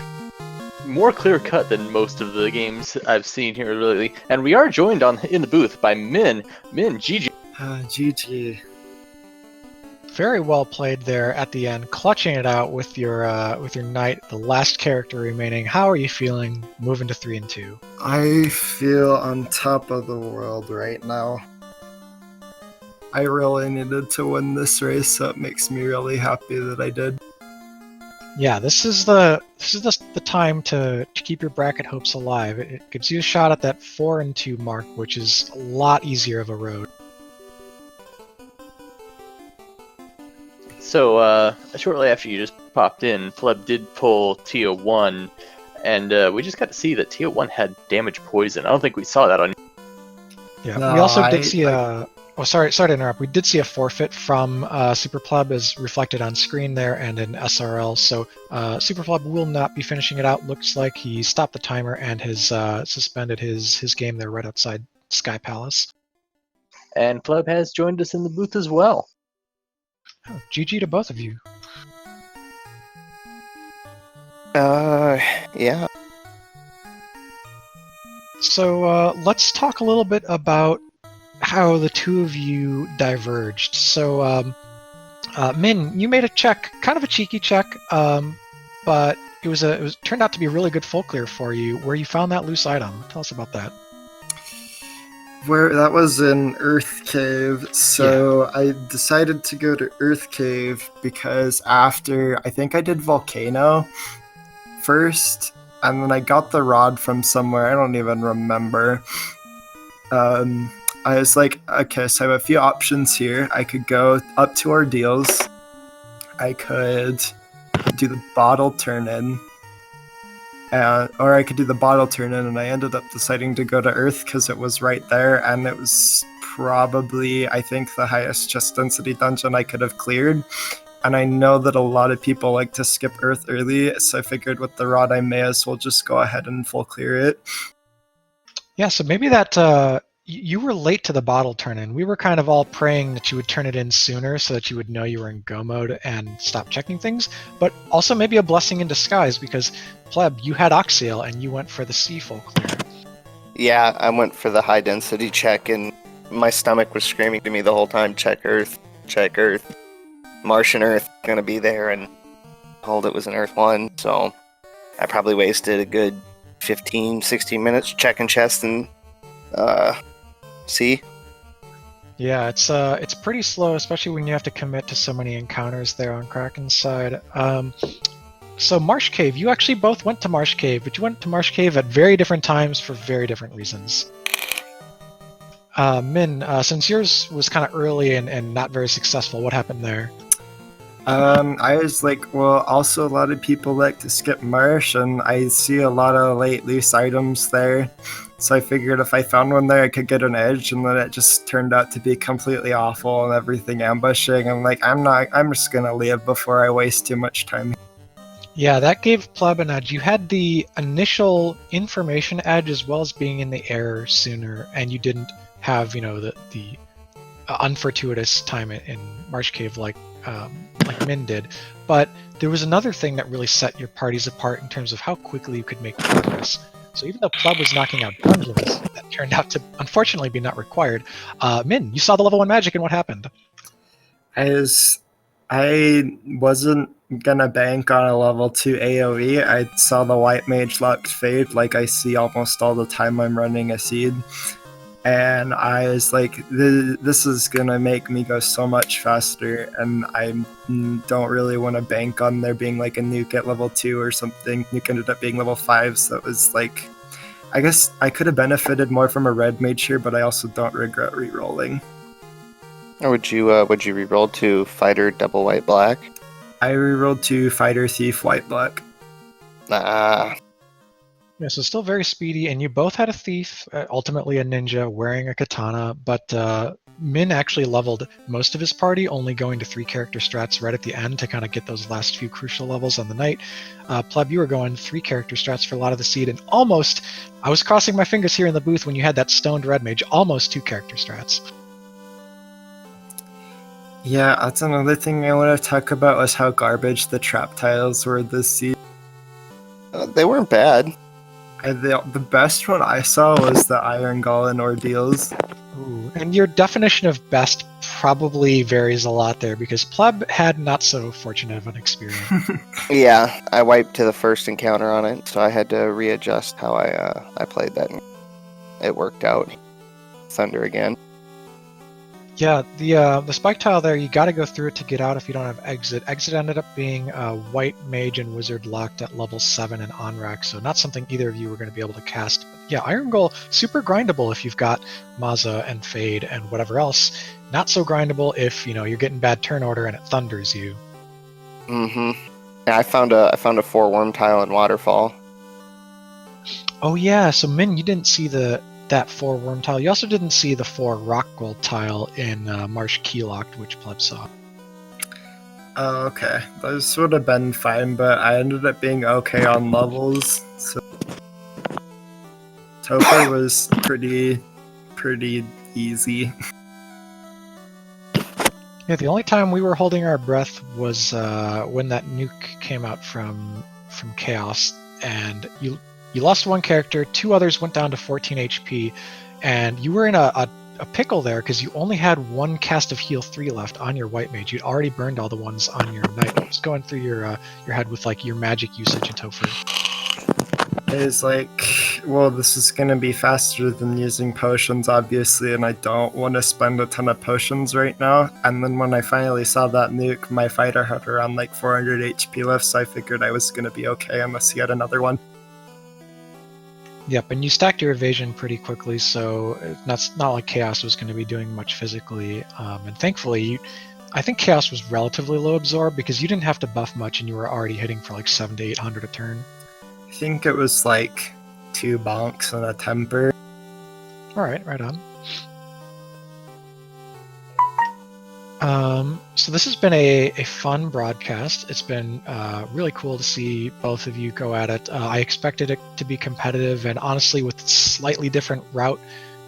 A: more clear-cut than most of the games I've seen here lately. And we are joined in the booth by Min. Min, GG.
C: GG.
B: Very well played there at the end, clutching it out with your knight, the last character remaining. How are you feeling moving to 3-2?
C: I feel on top of the world right now. I really needed to win this race, so it makes me really happy that I did.
B: Yeah, this is the time to keep your bracket hopes alive. It gives you a shot at that 4-2 mark, which is a lot easier of a road.
A: So, shortly after you just popped in, Pleb did pull TO1, and we just got to see that TO1 had damage poison. I don't think we saw that on...
B: Yeah,
C: No,
B: we also did see sorry to interrupt. We did see a forfeit from Super Pleb as reflected on screen there and in SRL, so Super Pleb will not be finishing it out. Looks like he stopped the timer and has suspended his game there right outside Sky Palace.
A: And Pleb has joined us in the booth as well.
B: Oh, GG to both of you.
C: Yeah.
B: So let's talk a little bit about how the two of you diverged. So, Min, you made a check, kind of a cheeky check, but it turned out to be a really good full clear for you, where you found that loose item. Tell us about that.
C: Where that was in Earth Cave, so yeah. I decided to go to Earth Cave because after, I think I did Volcano first, and then I got the rod from somewhere, I don't even remember. I was like, okay, so I have a few options here. I could go up to Ordeals, I could do the bottle turn-in, or I could do the bottle turn-in, and I ended up deciding to go to Earth because it was right there, and it was probably, I think, the highest chest density dungeon I could have cleared. And I know that a lot of people like to skip Earth early, so I figured with the rod I may as well just go ahead and full clear it.
B: Yeah, so maybe that you were late to the bottle turn-in. We were kind of all praying that you would turn it in sooner so that you would know you were in go mode and stop checking things, but also maybe a blessing in disguise because, Pleb, you had Oxyl and you went for the sea full clear.
D: Yeah, I went for the high density check, and my stomach was screaming to me the whole time, check Earth, Martian Earth, gonna be there, and told it was an Earth 1, so I probably wasted a good 15, 16 minutes checking chest and sea.
B: Yeah, it's pretty slow, especially when you have to commit to so many encounters there on Kraken's side. So Marsh Cave, you actually both went to Marsh Cave, but you went to Marsh Cave at very different times for very different reasons. Min, since yours was kind of early and not very successful, what happened there?
C: I was like, well, also a lot of people like to skip Marsh, and I see a lot of late loose items there. So I figured if I found one there, I could get an edge, and then it just turned out to be completely awful and everything ambushing. I'm like, I'm just gonna leave before I waste too much time.
B: Yeah, that gave Pleb an edge. You had the initial information edge as well as being in the air sooner, and you didn't have, the unfortuitous time in Marsh Cave like Min did. But there was another thing that really set your parties apart in terms of how quickly you could make progress. So even though Pleb was knocking out dungeons that turned out to unfortunately be not required, Min, you saw the level 1 magic and what happened?
C: I was I wasn't gonna bank on a level 2 AoE. I saw the white mage locked fade like I see almost all the time I'm running a seed. And I was like, this is gonna make me go so much faster, and I don't really want to bank on there being like a nuke at level 2 or something. Nuke ended up being level 5, so it was like, I guess I could have benefited more from a red mage here, but I also don't regret re-rolling.
D: Or would you re-roll to fighter double white black?
C: I re-rolled to fighter thief white black.
D: Nah.
B: Yeah, so still very speedy, and you both had a thief, ultimately a ninja wearing a katana, but Min actually leveled most of his party, only going to 3 character strats right at the end to kind of get those last few crucial levels on the night. Pleb, you were going 3 character strats for a lot of the seed, and almost, I was crossing my fingers here in the booth when you had that stoned red mage, almost 2 character strats.
C: Yeah, that's another thing I want to talk about was how garbage the trap tiles were this season.
D: They weren't bad.
C: The best one I saw was the Iron Golem ordeals.
B: Ooh, and your definition of best probably varies a lot there, because Pleb had not so fortunate of an experience.
D: Yeah, I wiped to the first encounter on it, so I had to readjust how I played that. It worked out. Thunder again.
B: Yeah, the spike tile there, you got to go through it to get out if you don't have exit. Exit ended up being white mage and wizard locked at level 7 and on rack, so not something either of you were going to be able to cast. But yeah, Iron Goal, super grindable if you've got Maza and Fade and whatever else. Not so grindable if you're getting bad turn order and it thunders you.
D: Mm-hmm. Yeah, I found a 4 worm tile in Waterfall.
B: Oh yeah, so Min, you didn't see that 4 worm tile. You also didn't see the 4 rock gold tile in Marsh Keylocked, which Pleb saw.
C: Oh, okay. Those would have been fine, but I ended up being okay on levels, so Topher was pretty easy.
B: Yeah, the only time we were holding our breath was when that nuke came out from Chaos, and you lost 1 character, 2 others went down to 14 HP, and you were in a pickle there because you only had 1 cast of heal 3 left on your white mage. You'd already burned all the ones on your knight. Just going through your head with like your magic usage and Topher.
C: It's like, well, this is gonna be faster than using potions, obviously, and I don't want to spend a ton of potions right now. And then when I finally saw that nuke, my fighter had around like 400 HP left, so I figured I was gonna be okay unless he had another one.
B: Yep, and you stacked your evasion pretty quickly, so it's not like Chaos was going to be doing much physically. And thankfully, I think Chaos was relatively low absorb because you didn't have to buff much, and you were already hitting for like 700 to 800 a turn.
C: I think it was like 2 bonks and a temper.
B: All right, right on. So this has been a fun broadcast. It's been really cool to see both of you go at it. I expected it to be competitive, and honestly, with slightly different route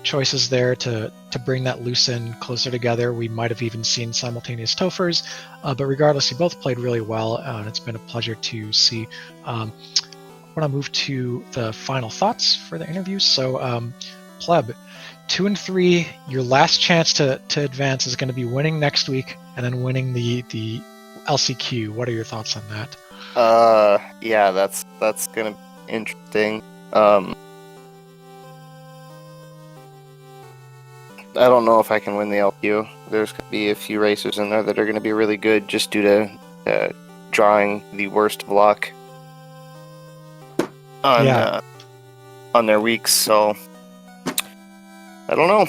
B: choices there to bring that loose end closer together, we might have even seen simultaneous Tophers. But regardless, you both played really well, and it's been a pleasure to see. I want to move to the final thoughts for the interview. So, Pleb, 2 and 3, your last chance to advance is going to be winning next week and then winning the LCQ. What are your thoughts on that?
D: Yeah, that's gonna be interesting. I don't know if I can win the LQ. There's gonna be a few racers in there that are gonna be really good just due to drawing the worst of luck on their weeks. So I don't know.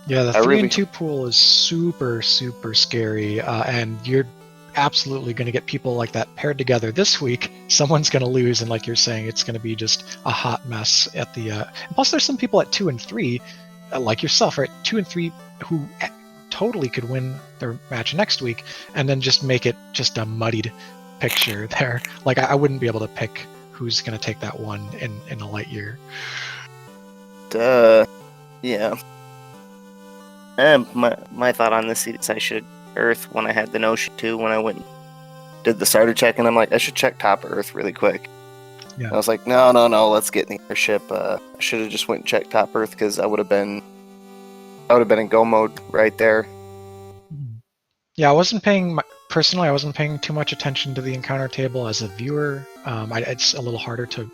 B: Yeah, the 3 and 2 pool is super, super scary, and you're absolutely going to get people like that paired together this week. Someone's going to lose, and like you're saying, it's going to be just a hot mess at the. Plus, there's some people at 2 and 3, like yourself, right? 2 and 3 who totally could win their match next week, and then just make it just a muddied picture there. Like I wouldn't be able to pick who's going to take that one in a light year.
D: Yeah. My thought on this is I should Earth when I had the notion too. When I went and did the starter check, and I'm like, I should check top Earth really quick.
B: Yeah.
D: And I was like, no, let's get in the airship. I should have just went and checked top Earth because I would have been in go mode right there.
B: Yeah, personally, I wasn't paying too much attention to the encounter table as a viewer. It's a little harder to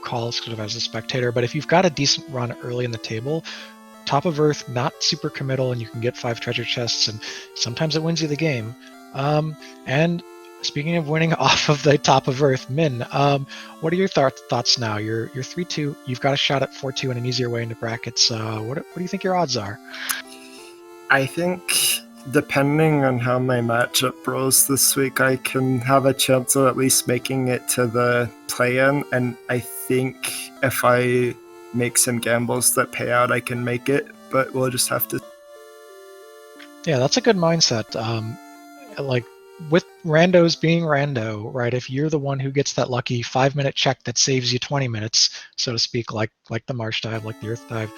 B: call sort of as a spectator, but if you've got a decent run early in the table, top of Earth, not super committal, and you can get 5 treasure chests, and sometimes it wins you the game. And speaking of winning off of the top of Earth, Min, what are your thoughts now? You're 3-2. You've got a shot at 4-2 and an easier way into brackets. What do you think your odds are?
C: I think depending on how my matchup rolls this week, I can have a chance of at least making it to the play-in, and I think if I make some gambles that pay out, I can make it, but we'll just have to.
B: Yeah, that's a good mindset. Like with randos being rando, right? If you're the one who gets that lucky 5-minute check that saves you 20 minutes, so to speak, like the marsh dive, like the earth dive,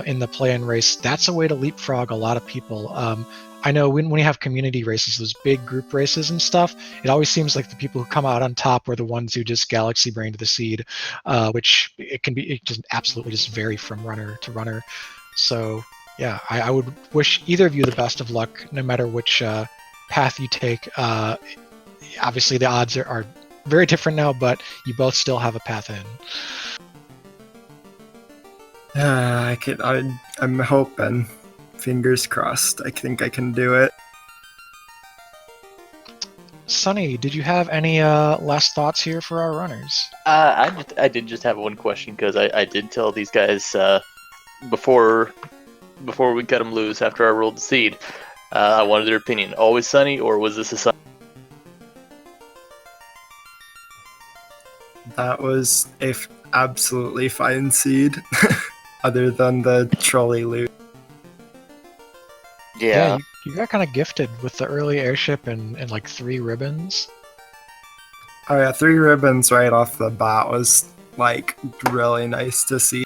B: in the play-in race, that's a way to leapfrog a lot of people. I know when you have community races, those big group races and stuff, it always seems like the people who come out on top are the ones who just galaxy brain to the seed, which it just absolutely just vary from runner to runner. So yeah, I would wish either of you the best of luck, no matter which path you take. Obviously, the odds are very different now, but you both still have a path in.
C: I'm hoping. Fingers crossed. I think I can do it.
B: Sunny, did you have any last thoughts here for our runners?
A: I did just have one question, because I did tell these guys before we cut them loose after I rolled the seed. I wanted their opinion. Always sunny, or was this a sun?
C: That was a absolutely fine seed, other than the trolley loot.
D: Yeah.
B: You got kind of gifted with the early airship and like 3 ribbons.
C: Oh yeah, 3 ribbons right off the bat was like really nice to see.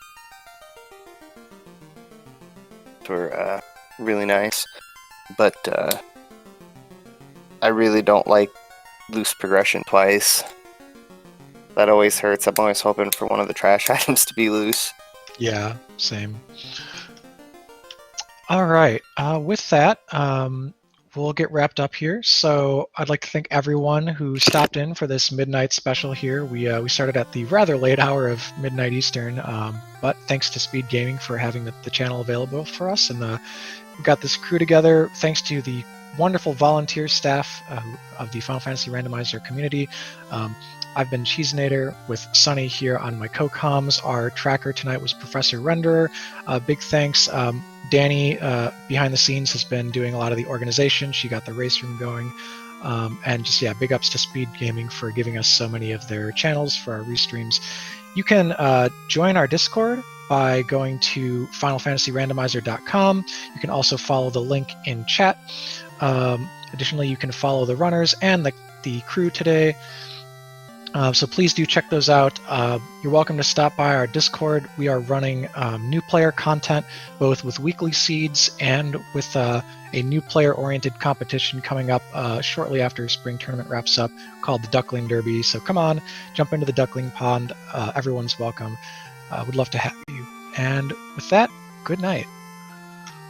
D: Were really nice, but I really don't like loose progression twice. That always hurts. I'm always hoping for one of the trash items to be loose.
B: Yeah, same. All right. With that, we'll get wrapped up here. So I'd like to thank everyone who stopped in for this midnight special here. We started at the rather late hour of midnight Eastern, but thanks to Speed Gaming for having the channel available for us. And we got this crew together thanks to the wonderful volunteer staff of the Final Fantasy Randomizer community. I've been Cheesenator with Sunny here on my co-coms. Our tracker tonight was Professor Renderer. Big thanks. Danny, behind the scenes, has been doing a lot of the organization. She got the race room going. And just, yeah, big ups to Speed Gaming for giving us so many of their channels for our restreams. You can join our Discord by going to FinalFantasyRandomizer.com. You can also follow the link in chat. Additionally, you can follow the runners and the crew today. So please do check those out. You're welcome to stop by our Discord. We are running new player content, both with weekly seeds and with a new player-oriented competition coming up shortly after spring tournament wraps up, called the Duckling Derby. So come on, jump into the Duckling Pond. Everyone's welcome. Would love to have you. And with that, good night.